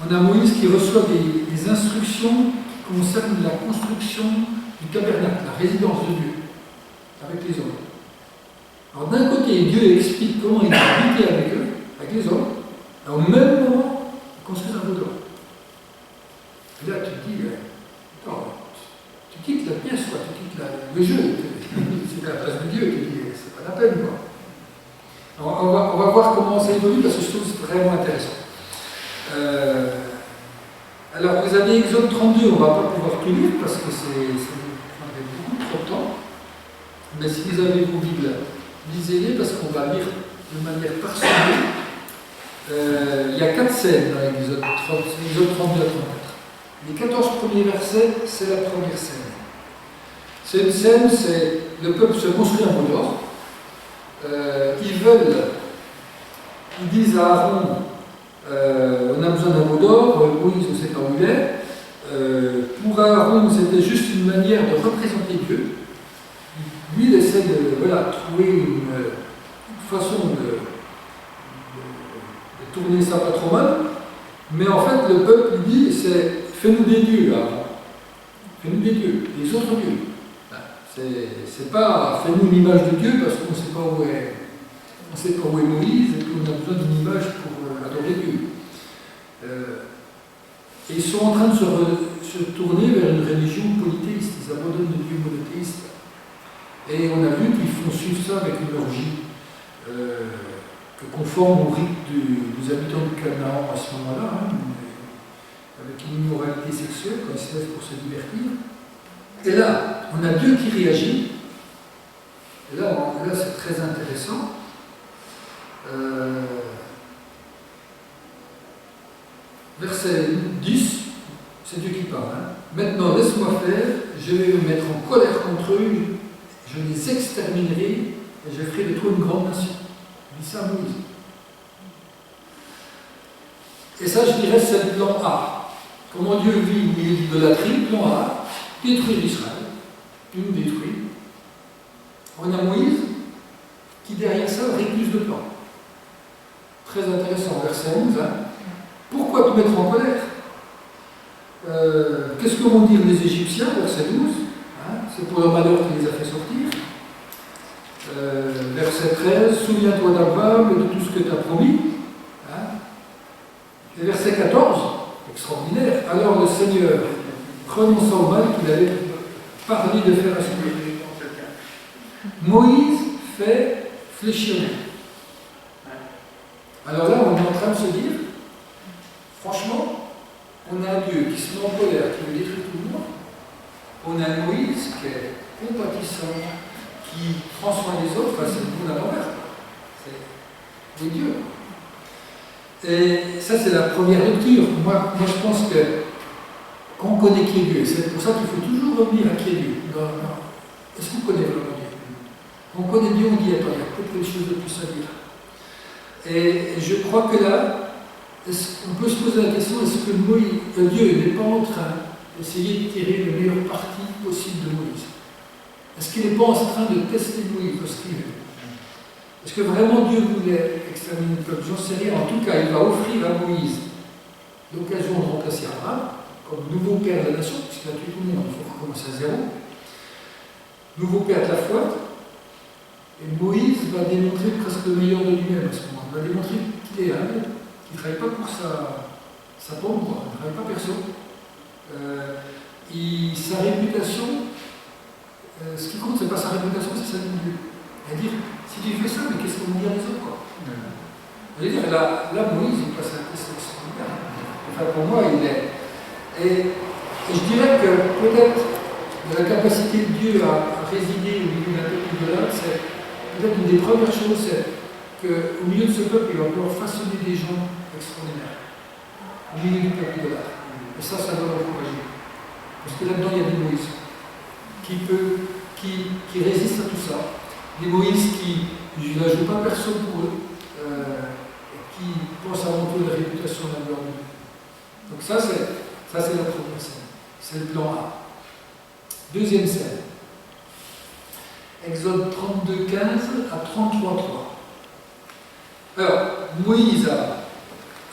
on a Moïse qui reçoit des instructions qui concernent la construction du tabernacle, la résidence de Dieu, avec les hommes. Alors d'un côté, Dieu explique comment il va habiter avec eux, avec les hommes, et au même moment, il construit un veau d'or. Et là, tu te dis, attends, tu quittes la pièce, quoi, tu quittes le jeu, c'est la place de Dieu, tu dis, c'est pas la peine, quoi. Alors, on va voir comment ça évolue, parce que je trouve que c'est vraiment intéressant. Alors, vous avez Exode 32, on ne va pas pouvoir tout lire, parce que ça prendrait beaucoup trop de temps. Mais si vous avez vos Bibles, lisez-les, parce qu'on va lire de manière parsonnée. Il y a 4 scènes dans l'Exode 32 à 34. Les 14 premiers versets, c'est la première scène. C'est une scène, c'est le peuple se construit un veau d'or. Ils disent à Aaron, on a besoin d'un veau d'or, Moïse ne sait pas où il est. Pour Aaron, c'était juste une manière de représenter Dieu. Lui, il essaie de trouver une façon de tourner ça pas trop mal. Mais en fait, le peuple lui dit, c'est fais-nous des dieux, Aaron. Fais-nous des dieux, des autres dieux. C'est pas fais-nous une image de Dieu parce qu'on ne sait pas où est. On ne sait pas où est Moïse et qu'on a besoin d'une image pour adorer Dieu. Et ils sont en train de se tourner vers une religion polythéiste. Ils abandonnent le Dieu monothéiste. Et on a vu qu'ils font suivre ça avec une orgie conforme au rite des habitants du Canaan à ce moment-là, hein, avec une immoralité sexuelle quand ils se lèvent pour se divertir. Et là, on a Dieu qui réagit. Et là c'est très intéressant. Verset 10, c'est Dieu qui parle. Hein. Maintenant, laisse-moi faire, je vais me mettre en colère contre eux, je les exterminerai et je ferai de toi une grande nation. Il dit ça à Moïse. Et ça, je dirais, c'est le plan A. Comment Dieu vit au milieu d'idolâtrie, plan A, détruire Israël. Il nous détruit. On a Moïse qui, derrière ça, récuse le plan. Très intéressant, verset 11. Hein. Pourquoi te mettre en colère? Qu'est-ce que vont dire les Égyptiens, verset 12 hein. C'est pour leur malheur qui les a fait sortir. Verset 13, souviens-toi d'Abraham et de tout ce que tu as promis. Hein. Et verset 14, extraordinaire, alors le Seigneur, prononçant au mal qu'il avait parlé de faire à son peuple. Moïse fait fléchir. Alors là, on est en train de se dire, franchement, on a un Dieu qui se met en colère, qui veut détruire tout le monde. On a un Moïse qui est compatissant, qui prend soin des autres, c'est le monde à l'envers. C'est Dieu. Et ça, c'est la première lecture. Moi, je pense que quand on connaît qui est Dieu, c'est pour ça qu'il faut toujours revenir à qui est Dieu. Est-ce qu'on connaît vraiment Dieu? Quand on connaît Dieu, on dit, attends, il y a peut-être quelque chose de plus à dire. Et je crois que là, on peut se poser la question, est-ce que Dieu n'est pas en train d'essayer de tirer le meilleur parti possible de Moïse? Est-ce qu'il n'est pas en train de tester Moïse parce qu'il veut? Est-ce que vraiment Dieu voulait exterminer le peuple? J'en sais rien. En tout cas, il va offrir à Moïse l'occasion de remplacer Abraham comme nouveau père de la nation, puisqu'il a tué tout le monde, il faut recommencer à zéro. Nouveau père de la foi. Et Moïse va démontrer presque le meilleur de lui-même à ce moment. Il va démontrer qu'il est humble, qu'il ne travaille pas pour sa pomme, quoi. Il ne travaille pas perso. Sa réputation, ce qui compte, ce n'est pas sa réputation, c'est celle de Dieu. C'est-à-dire, si tu fais ça, mais qu'est-ce qu'on va dire les autres, quoi. Je veux dire, là, Moïse, il passe un test extraordinaire. Enfin, pour moi, il est. Et je dirais que peut-être la capacité de Dieu à résider au milieu d'un peuple idolâtre, c'est peut-être une des premières choses, c'est qu'au milieu de ce peuple, il va pouvoir façonner des gens extraordinaires. Au milieu du peuple idolâtre. Et ça doit l'encourager. Parce que là-dedans, il y a des Moïse qui résistent à tout ça. Des Moïse qui ne jouent pas personne pour eux, et qui pensent avant tout à la réputation de la gloire de Dieu. Donc ça, c'est la première scène. C'est le plan A. Deuxième scène. Exode 32, 15 à 33, 3. Alors, Moïse a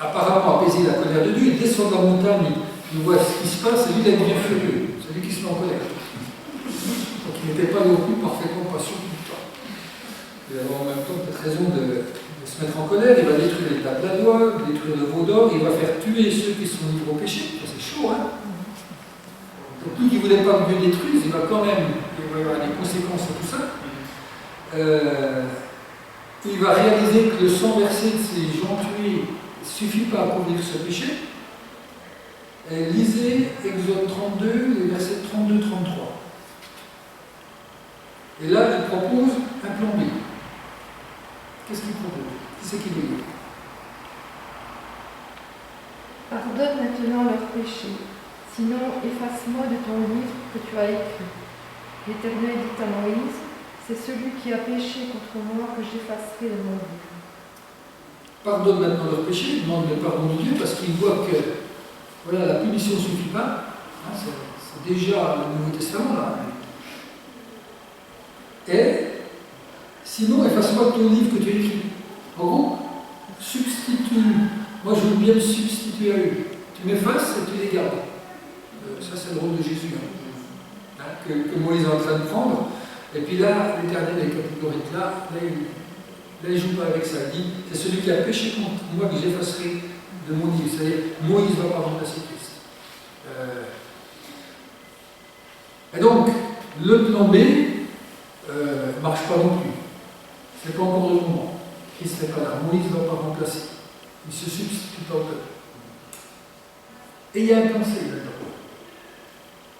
apparemment apaisé la colère de Dieu, il descend de la montagne, il voit ce qui se passe, et lui, il devient furieux. C'est lui qui se met en colère. Donc il n'était pas non plus parfaitement patient tout le temps. Il avait en même temps peut-être raison de se mettre en colère, il va détruire les tables de la loi, détruire le veau d'or, il va faire tuer ceux qui sont livrés au péché. C'est chaud, hein? Donc lui qui ne voulait pas que Dieu détruise, il va quand même, il va y avoir des conséquences à tout ça. Il va réaliser que le sang versé de ces gens tués ne suffit pas à couvrir ce péché. Lisez Exode 32, les versets 32-33. Et là, il propose un plan B. Qu'est-ce qu'il propose? Qui c'est qui veut dire? Pardonne maintenant leurs péchés, sinon efface-moi de ton livre que tu as écrit. L'Éternel dit à Moïse, c'est celui qui a péché contre moi que j'effacerai de mon livre. Pardonne maintenant leurs péchés, il demande le pardon de Dieu parce qu'il voit que voilà, la punition ne suffit pas. Hein, c'est déjà le Nouveau Testament là. Et sinon, efface-moi de ton livre que tu as écrit. En gros, substitue. Moi, je veux bien me substituer à eux. Tu m'effaces et tu les gardes. Ça, c'est le rôle de Jésus. Hein, que Moïse est en train de prendre. Et puis là, l'Éternel est catégorique. Là, il ne joue pas avec ça. Il dit, c'est celui qui a péché contre moi que j'effacerai de mon livre. C'est-à-dire, Moïse ne va pas remplacer Christ. Et donc, le plan B ne marche pas non plus. Ce n'est pas encore le moment. Christ n'est pas là. Moïse ne va pas remplacer. Il se substitue pas au peuple. Et il y a un plan C là-dedans.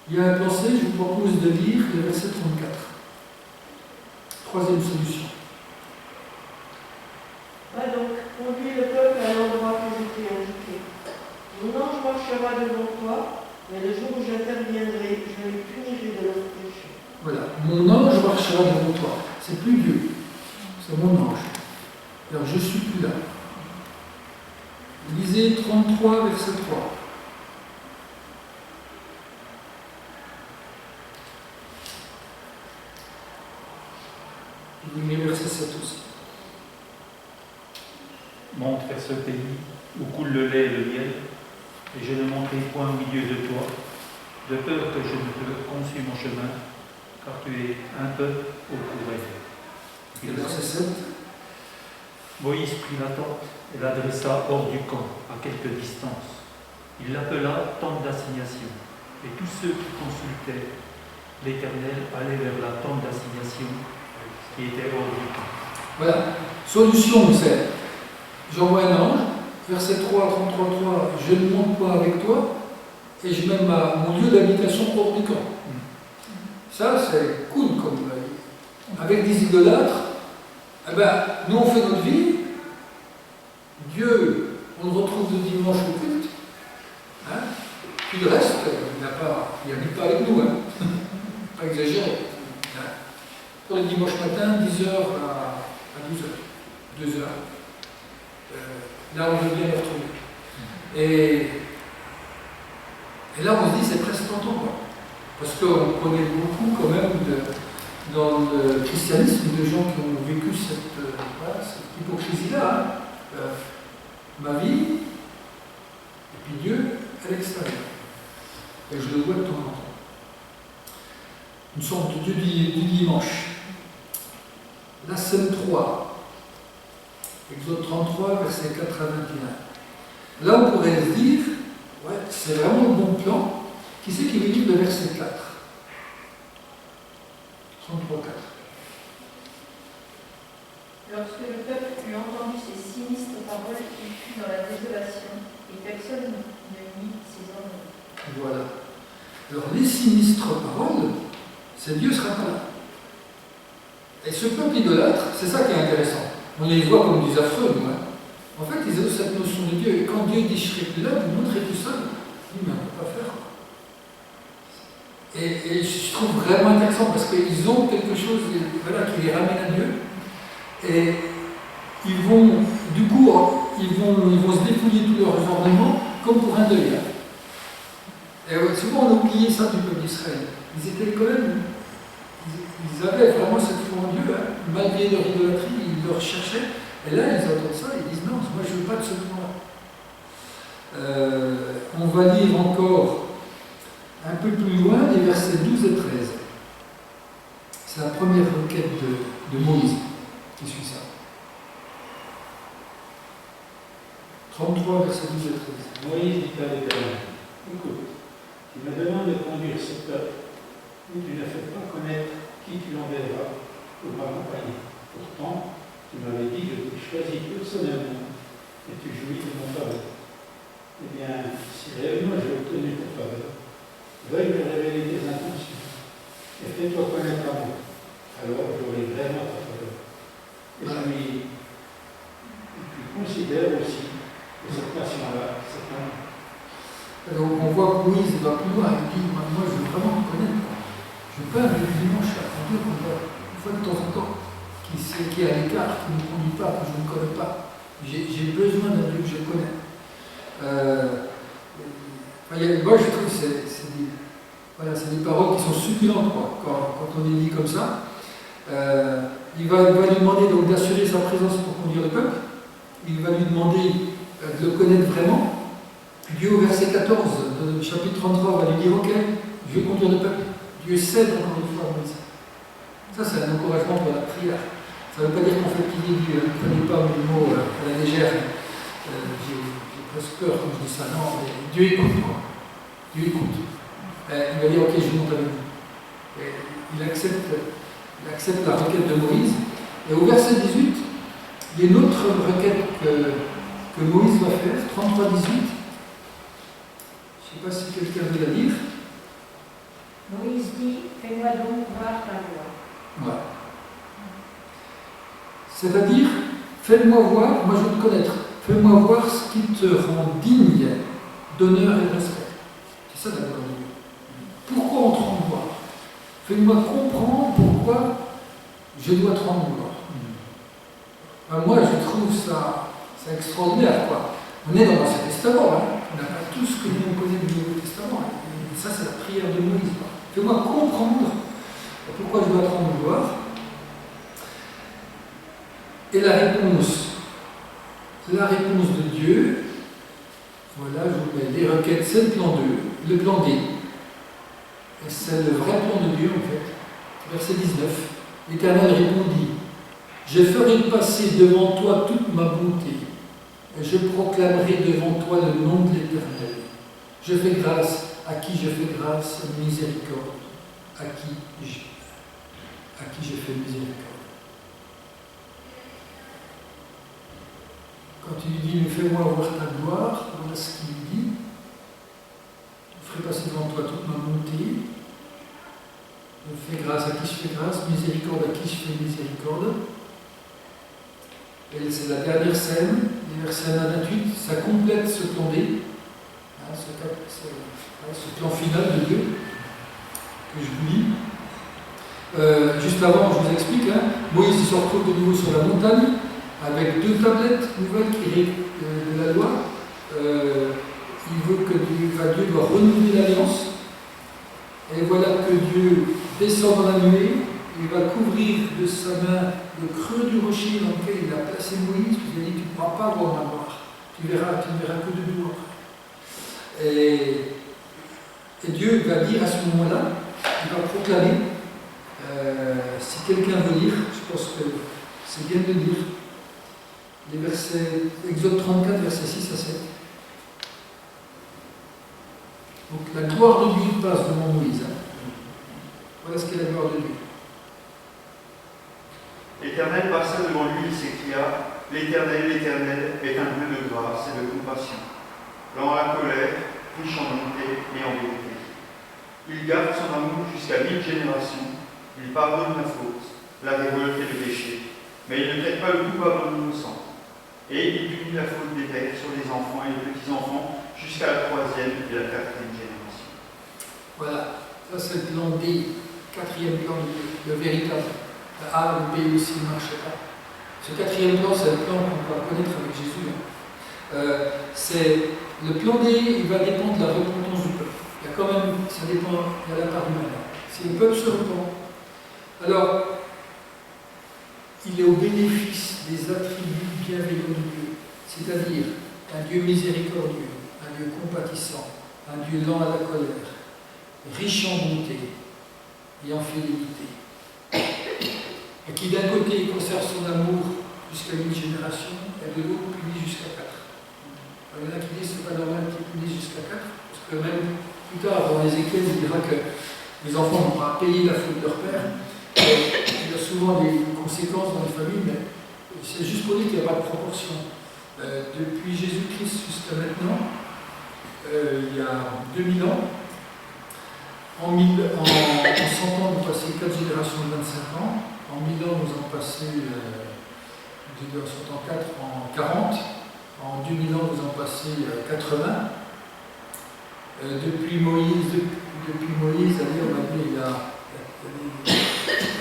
Il y a un plan C, je vous propose de lire le verset 34. Troisième solution. Va donc, conduis le peuple à l'endroit que je t'ai indiqué. Mon ange marchera devant toi, mais le jour où j'interviendrai, je les punirai de leur péché. Voilà, mon ange marchera devant toi. C'est plus Dieu, c'est mon ange. Alors je suis plus là. Lisez 33, verset 3. Vous lisez verset 7 aussi. Monte vers ce pays où coule le lait et le miel, et je ne monterai point au milieu de toi, de peur que je ne te consume en chemin, car tu es un peuple au courant. Et verset 7. Moïse prit la tente et l'adressa hors du camp, à quelque distance. Il l'appela tente d'assignation, et tous ceux qui consultaient l'Éternel allaient vers la tente d'assignation qui était hors du camp. Voilà. Solution, c'est j'envoie un ange, verset 3, 33, 3, je ne monte pas avec toi, et je mets mon lieu d'habitation hors du camp. Ça, c'est cool comme avec des idolâtres. Eh ben, nous on fait notre vie, Dieu, on le retrouve le dimanche au culte, hein? Puis le reste, il n'habite pas avec nous, hein? Pas exagéré. Hein? Pour le dimanche matin, 10h à 12h, 2h. Là on veut bien les retrouver. Et là on se dit c'est presque tentant, quoi. Parce qu'on connaît beaucoup quand même dans le christianisme de gens qui ont vécu cette hypocrisie-là. Hein. Ma vie, et puis Dieu à l'extérieur. Et je le vois de temps en temps. Une sorte de Dieu du dimanche. la scène 3. Exode 33, verset 4 à 21. Là, on pourrait se dire, ouais, c'est vraiment le bon plan. Qui c'est qui veut lire le verset 4 ? 33, 4. Lorsque le peuple eut entendu ces sinistres paroles, il fut dans la désolation, et personne ne mit ses ordres. Voilà. Alors, les sinistres paroles, c'est Dieu sera pas là. Et ce peuple idolâtre, c'est ça qui est intéressant. On les voit comme des affreux, nous. Hein. En fait, ils ont cette notion de Dieu. Et quand Dieu dit je serai plus là, vous montrez tout ça, oui, mais on ne peut pas faire. Et je trouve vraiment intéressant parce qu'ils ont quelque chose voilà, qui les ramène à Dieu. Et ils vont, du coup, ils vont se dépouiller tous leurs ornements comme pour un deuil. Et souvent on a oublié ça du peuple d'Israël. Ils étaient quand même, ils avaient vraiment cette foi en Dieu, hein. Malgré leur idolâtrie, ils le recherchaient. Et là, ils entendent ça, ils disent non, moi je ne veux pas de ce point-là. On va lire encore un peu plus loin les versets 12 et 13. C'est la première requête de Moïse qui suit ça. 33, versets 12 et 13. Moïse dit à l'Éternel, écoute, tu me demandes de conduire ce peuple, mais tu ne fais pas connaître qui tu l'enverras pour m'accompagner. Pourtant, tu m'avais dit que je t'ai choisi personnellement et tu jouis de mon faveur. Eh bien, si réellement j'ai obtenu ta faveur, veuille me révéler tes intentions et fais-toi connaître à moi. Alors j'aurai vraiment ta faveur. Et puis considère aussi que cette nation-là, c'est un. Alors on voit que Moïse va plus loin, il dit moi je veux vraiment me connaître. Je veux pas un dimanche à Dieu qu'on voit une fois de temps en temps, qui est à l'écart, qui ne me conduit pas, que je ne connais pas. J'ai besoin d'un Dieu que je connais. Moi je trouve que c'est des paroles qui sont succulentes quand on les lit comme ça. Il va lui demander donc d'assurer sa présence pour conduire le peuple. Il va lui demander de le connaître vraiment. Dieu au verset 14 du chapitre 33 va lui dire ok, je vais conduire le peuple. Dieu cède encore une fois à Moïse. Ça c'est un encouragement pour la prière. Ça ne veut pas dire qu'on fait plier Dieu, ne prenez pas mes mots à la légère. J'ai presque peur quand je dis ça. Non, mais Dieu écoute quoi. Dieu écoute. Il va dire ok, je monte avec vous. Et il accepte la requête de Moïse. Et au verset 18, il y a une autre requête que Moïse va faire, 33-18. Je ne sais pas si quelqu'un veut la lire. Moïse dit, fais-moi donc voir ta gloire. Voilà. C'est-à-dire, fais-moi voir, moi je veux te connaître, fais-moi voir ce qui te rend digne d'honneur et de respect. C'est ça la gloire de Dieu. Pourquoi on te rend gloire? Fais-moi comprendre pourquoi je dois te rendre gloire. Moi je trouve ça extraordinaire, quoi. On est dans l'Ancien Testament, hein. On n'a pas tout ce que nous on connaît du Nouveau Testament. Et ça c'est la prière de Moïse. Fais-moi comprendre pourquoi je dois te rendre gloire. Et la réponse de Dieu, voilà, je vous mets les requêtes, c'est le plan 2, le plan D. Et c'est le vrai plan de Dieu en fait. Verset 19. L'Éternel répondit, je ferai passer devant toi toute ma bonté, et je proclamerai devant toi le nom de l'Éternel. Je fais grâce à qui je fais grâce, miséricorde, à qui je fais miséricorde. Quand il dit, mais fais-moi voir ta gloire, voilà ce qu'il dit. Je ferai passer devant toi toute ma bonté. Je fais grâce à qui je fais grâce, miséricorde à qui je fais miséricorde. Et c'est la dernière scène, les versets 1 à 28, ça complète ce plan D, hein, ce plan final de Dieu, que je vous lis. Juste avant, je vous explique, hein, Moïse se retrouve de nouveau sur la montagne, avec 2 tablettes nouvelles de la loi. Il veut que Dieu doit renouveler l'alliance. Et voilà que Dieu descend dans la nuée, il va couvrir de sa main le creux du rocher dans lequel il a placé Moïse, puis il a dit, tu ne pourras pas voir ma gloire, tu ne verras que de gloire. Et Dieu va dire à ce moment-là, il va proclamer, si quelqu'un veut lire, je pense que C'est bien de le dire. Les versets, Exode 34, versets 6 à 7. Donc la gloire de Dieu passe devant Moïse. Voilà ce qu'est la gloire de Dieu. L'Éternel passa devant lui, il s'écria, l'Éternel, l'Éternel est un Dieu de grâce et de compassion, lent à la colère, riche en bonté et en vérité. Il garde son amour jusqu'à 1000 générations, il pardonne la faute, la révolte et le péché, mais il ne traite pas le coupable en innocent. Et il punit la faute des pères sur les enfants et les petits-enfants jusqu'à la 3e et la 4e génération. Voilà, ça c'est le plan D, 4e plan, le véritable. Le A, le B aussi ne marchait pas. Ce 4e plan, c'est le plan qu'on va connaître avec Jésus. C'est le plan D, il va dépendre de la repentance du peuple. Il y a quand même, ça dépend, il y a la part humaine. Si le peuple se repent, alors il est au bénéfice des attributs bienveillants de Dieu, c'est-à-dire un Dieu miséricordieux, un Dieu compatissant, un Dieu lent à la colère, riche en bonté et en fidélité, et qui d'un côté conserve son amour jusqu'à 1000 générations et de l'autre punit jusqu'à 4. Il y en a qui disent que ce n'est pas normal qu'il punisse jusqu'à 4, parce que même plus tard, dans Ézéchiel, il dira que les enfants n'ont pas payé la faute de leur père. Il y a souvent des conséquences dans les familles, mais c'est juste pour dire qu'il n'y a pas de proportion. Depuis Jésus-Christ jusqu'à maintenant, il y a 2000 ans, en 100 ans, nous passons 4 générations de 25 ans, en 1000 ans, nous en passons en 4 en 40, en 2000 ans, nous en passons 80. Depuis Moïse, allez, on va dire, il y a à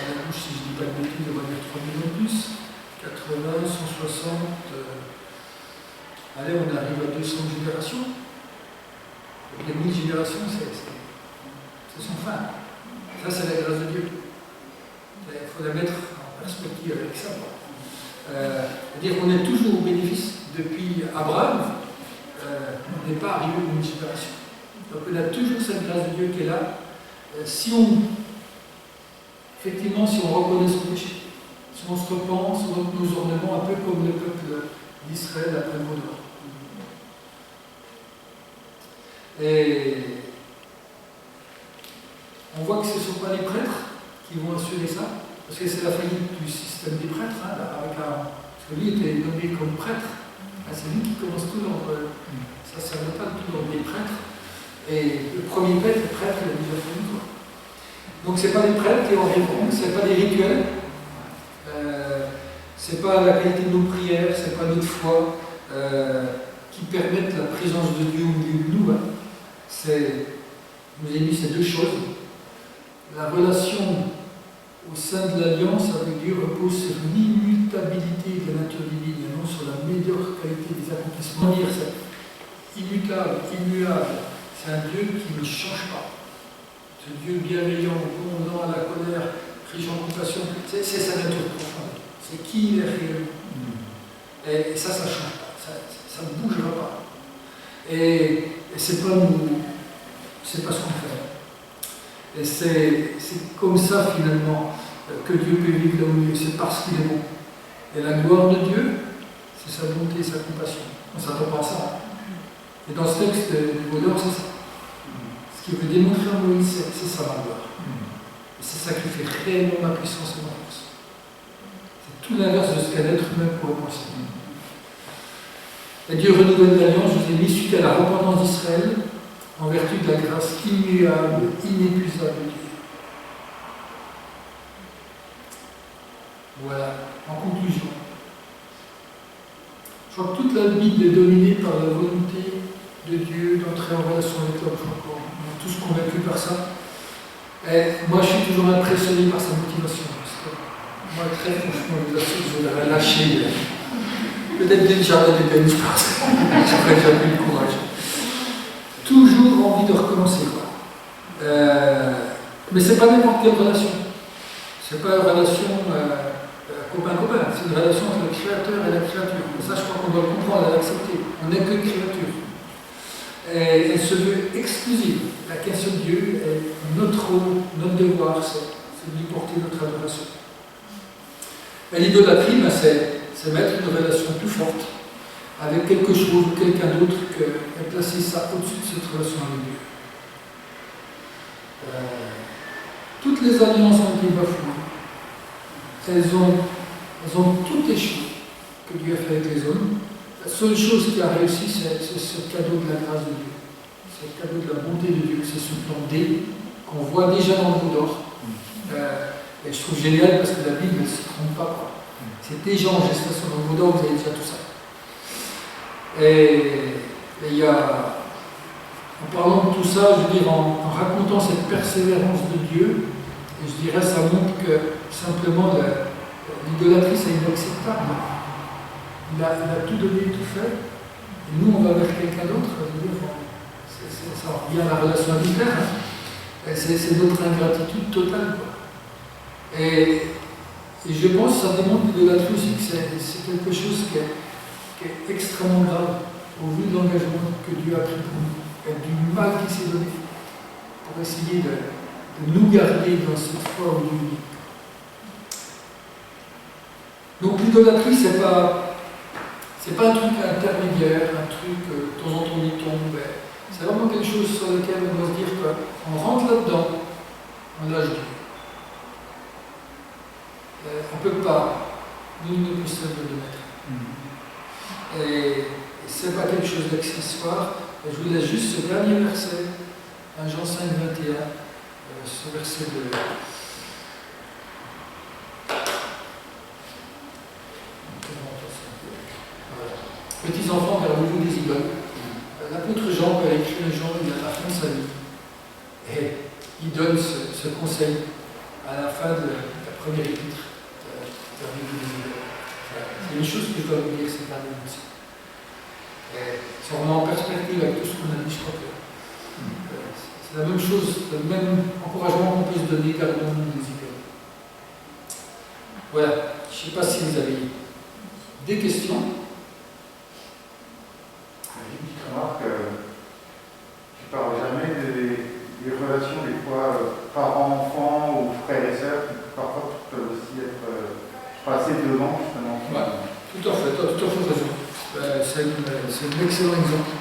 la bouche, si je ne dis pas de bêtises, on va dire 3000 ans de plus, 80, 160, allez, on arrive à 200 générations. Les 1000 générations, c'est son fin. Ça, c'est la grâce de Dieu. Il faut la mettre en perspective avec ça. C'est-à-dire qu'on est toujours au bénéfice. Depuis Abraham, on n'est pas arrivé aux 1000 générations. Donc on a toujours cette grâce de Dieu qui est là. Effectivement, si on reconnaît son péché, si on se repent, si on nos ornements, un peu comme le peuple d'Israël après le mot d'or. Et on voit que ce ne sont pas les prêtres qui vont assurer ça, parce que c'est la faillite du système des prêtres, parce que lui était nommé comme prêtre. C'est lui qui commence tout dans ça ne servait pas du tout dans les prêtres. Et le premier prêtre, il a déjà fait une fois. Donc ce n'est pas les prêtres qui en répondent, ce n'est pas des rituels, ce n'est pas la qualité de nos prières, ce n'est pas notre foi qui permettent la présence de Dieu au milieu de nous. Je vous ai dit ces deux choses. La relation au sein de l'alliance avec Dieu repose sur l'immutabilité de la nature divine et non sur la médiocre qualité des accomplissements. C'est immutable, immuable. C'est un Dieu qui ne change pas. Ce Dieu bienveillant, bon, lent à la colère, riche en compassion, c'est sa nature profonde. C'est qui il est réellement. Et ça ne change pas. Ça ne bougera pas. Et c'est pas nous, c'est pas ce qu'on fait. Et c'est comme ça finalement que Dieu peut vivre là où il est. C'est parce qu'il est bon. Et la gloire de Dieu, c'est sa bonté et sa compassion. On ne s'attend pas à ça. Et dans ce texte du bonheur, c'est ça. Ce qui veut démontrer à Moïse, c'est ça la gloire. Et c'est ça qui fait réellement ma puissance et ma force. C'est tout l'inverse de ce qu'un être humain pourrait penser. Et Dieu renouvelle l'alliance, je vous ai mis, suite à la repentance d'Israël, en vertu de la grâce immuable, inépuisable de Dieu. Voilà, en conclusion. Je crois que toute la Bible est dominée par la volonté de Dieu d'entrer en relation avec l'homme. On est tous convaincus par ça. Et moi, je suis toujours impressionné par sa motivation. Parce que moi, très franchement, je vous assure que je l'aurais lâché. Peut-être dès le jardin des je pense. J'aurais jamais eu le courage. Toujours envie de recommencer. Mais ce n'est pas n'importe quelle relation. Ce n'est pas une relation copain-copain. C'est une relation entre le Créateur et la créature. Et ça, je crois qu'on doit le comprendre et l'accepter. On n'est que créature. Et elle se veut exclusive. La question de Dieu est notre rôle, notre devoir, c'est de lui porter notre adoration. Et l'idolâtrie, ben, c'est mettre une relation plus forte avec quelque chose ou quelqu'un d'autre et placer ça au-dessus de cette relation avec Dieu. Toutes les alliances ont été bafouées. Elles ont toutes échoué que Dieu a fait avec les hommes. La seule chose qui a réussi, c'est ce cadeau de la grâce de Dieu. C'est le cadeau de la bonté de Dieu. C'est ce plan D qu'on voit déjà dans le veau d'or. Et je trouve génial parce que la Bible ne se trompe pas, quoi. C'est déjà en gestation dans le veau d'or, vous avez déjà tout ça. Et il y a, en parlant de tout ça, je veux dire, en racontant cette persévérance de Dieu, et je dirais, ça montre que simplement l'idolâtrie, c'est inacceptable. Il a tout donné, tout fait. Et nous, on va vers quelqu'un d'autre. Ça revient à la relation habituelle. Hein. C'est notre ingratitude totale, quoi. Et je pense que ça démontre l'idolâtrie aussi que c'est quelque chose qui est extrêmement grave au vu de l'engagement que Dieu a pris pour nous, et du mal qu'il s'est donné pour essayer de nous garder dans cette foi au Dieu unique. Donc l'idolâtrie, c'est pas un truc intermédiaire, un truc de temps en temps il tombe. C'est vraiment quelque chose sur lequel on doit se dire qu'on rentre là-dedans, on lâche Dieu. On ne peut pas, nul ne peut seul le mettre. Et ce n'est pas quelque chose d'accessoire. Je vous laisse juste ce dernier verset, 1 Jean 5, 21, ce verset de. Voilà. Petits enfants, gardez-vous des idoles. L'apôtre Jean, quand il écrit un Jean, il a la fin de sa vie. Et il donne ce conseil à la fin de la première épître. C'est une chose que je dois vous dire cette année aussi. Si on met en perspective avec tout ce qu'on a dit, je crois que c'est la même chose, le même encouragement qu'on peut se donner, gardons-nous des idoles. Voilà, je ne sais pas si vous avez des questions. J'ai une petite remarque, tu ne parles jamais des relations des fois parents-enfants ou frères et sœurs qui parfois peuvent aussi être passées devant justement. Ouais, tout à fait, tu as tout à fait raison. C'est un excellent exemple.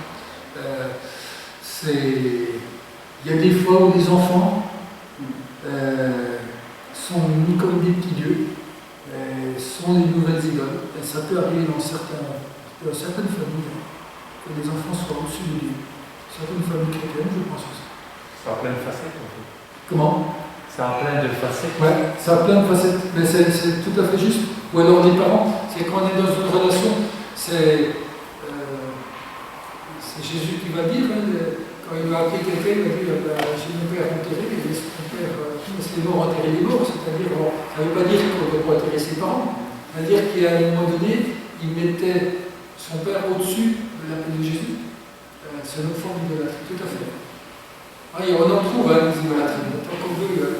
Il y a des fois où les enfants sont mis comme des petits dieux, sont les nouvelles idoles. Et ça peut arriver dans certaines familles, que les enfants soient au-dessus de Dieu. Certaines familles chrétiennes, je pense aussi. Ça a plein de facettes, en fait. Comment? Ça a plein de facettes. Oui, ça a plein de facettes, mais c'est tout à fait juste. Ou alors les parents, c'est quand on est dans une relation, c'est Jésus qui va dire, hein, quand il va appeler quelqu'un, il va dire j'ai mon père enterré, et laisse les morts enterrer les morts. C'est-à-dire, ça ne veut pas dire qu'on ne peut pas enterrer ses parents, ça veut dire qu'à un moment donné, il mettait son père au-dessus de l'appel de Jésus. C'est une autre forme d'idolâtrie, tout à fait. On en trouve des idolâtries, encore deux.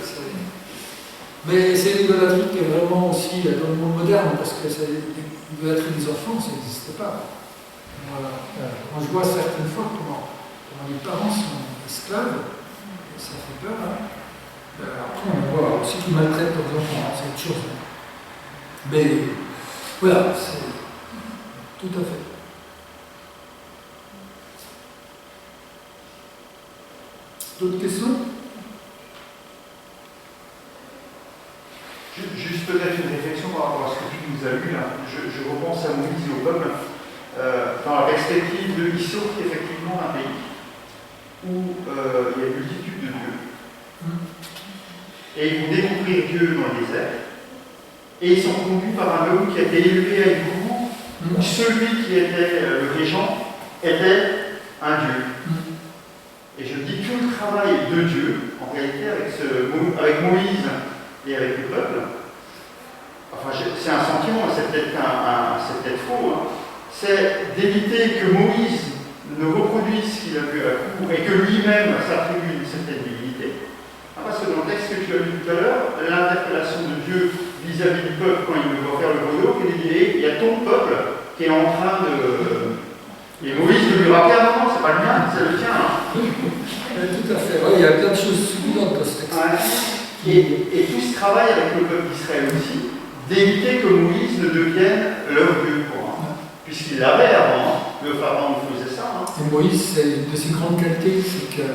Mais c'est l'idolâtrie qui est vraiment aussi dans le monde moderne, parce que l'idolâtrie des enfants, ça n'existe pas. Quand je vois certaines fois comment les parents sont esclaves, ça fait peur. Hein. Après, on voit aussi qu'ils maltraitent leurs enfants, c'est autre chose. Mais voilà, c'est tout à fait. D'autres questions? Juste peut-être une réflexion par rapport à ce que tu nous as lu là. Je repense à Moïse et au peuple, dans la perspective de qui sort effectivement d'un pays où il y a une multitude de dieux. Et ils vont découvrir Dieu dans le désert. Et ils sont conduits par un homme qui a été élevé à une cour où celui qui était le régent était un dieu. Et je dis tout le travail de Dieu, en réalité, avec Moïse et avec le peuple, enfin c'est un sentiment, c'est peut-être faux, hein. C'est d'éviter que Moïse ne reproduise ce qu'il a vu à la cour et que lui-même s'attribue une certaine divinité. Parce que dans le texte que tu as lu tout à l'heure, l'interpellation de Dieu vis-à-vis du peuple quand il va faire le veau, il y a ton peuple qui est en train de... Et Moïse lui rappeler, ah non, c'est pas le mien, c'est le tien. Hein. Tout à fait, il y a plein de choses sublimantes dans ce texte. Ouais. Et tout ce travail avec le peuple d'Israël aussi, d'éviter que Moïse ne devienne leur Dieu, quoi. Puisqu'il l'avait avant, le pharaon faisait ça. Hein. Et Moïse, c'est une de ses grandes qualités, c'est que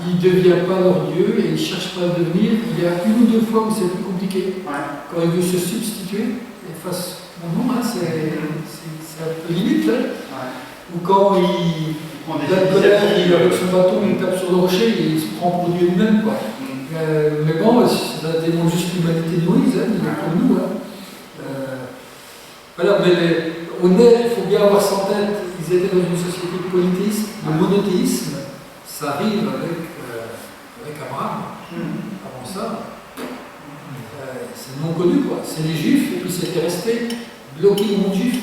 il ne devient pas leur Dieu et il ne cherche pas à devenir. Il y a une ou deux fois où c'est plus compliqué. Quand il veut se substituer, et face au nom, hein, c'est un peu limite. Là. Ou quand il a colère, avec son bâton, il tape sur le rocher et il se prend pour Dieu lui-même. Quoi. Mais bon, ça démontre juste l'humanité de Moïse, hein, il est comme nous. Hein. Voilà, mais il faut bien avoir ça en tête. Ils étaient dans une société de polythéisme, de monothéisme. Ça arrive avec Abraham. Avant ça, c'est non connu, quoi. C'est les Juifs, et puis c'était resté bloqué au monde juif.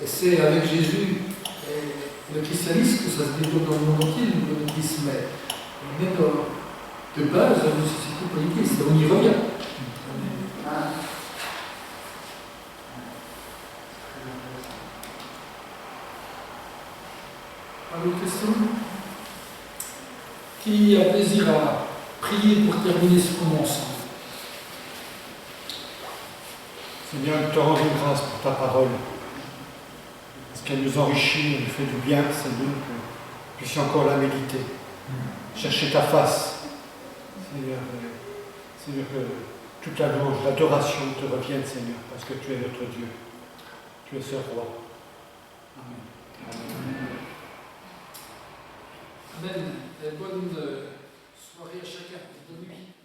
Et c'est avec Jésus et le christianisme que ça se développe dans le monde entier, le monothéisme. Mais on est de base dans une société polythéiste, et on y revient. Pas d'autres questions? Qui a plaisir à prier pour terminer ce moment ensemble? Seigneur, nous te rendons grâce pour ta parole, parce qu'elle nous enrichit, elle nous fait du bien, Seigneur, que nous puissions encore la méditer, chercher ta face, Seigneur, que toute la louange, l'adoration te revienne, Seigneur, parce que tu es notre Dieu, tu es ce roi. Amen. Amen. Bonne soirée à chacun. Bonne nuit.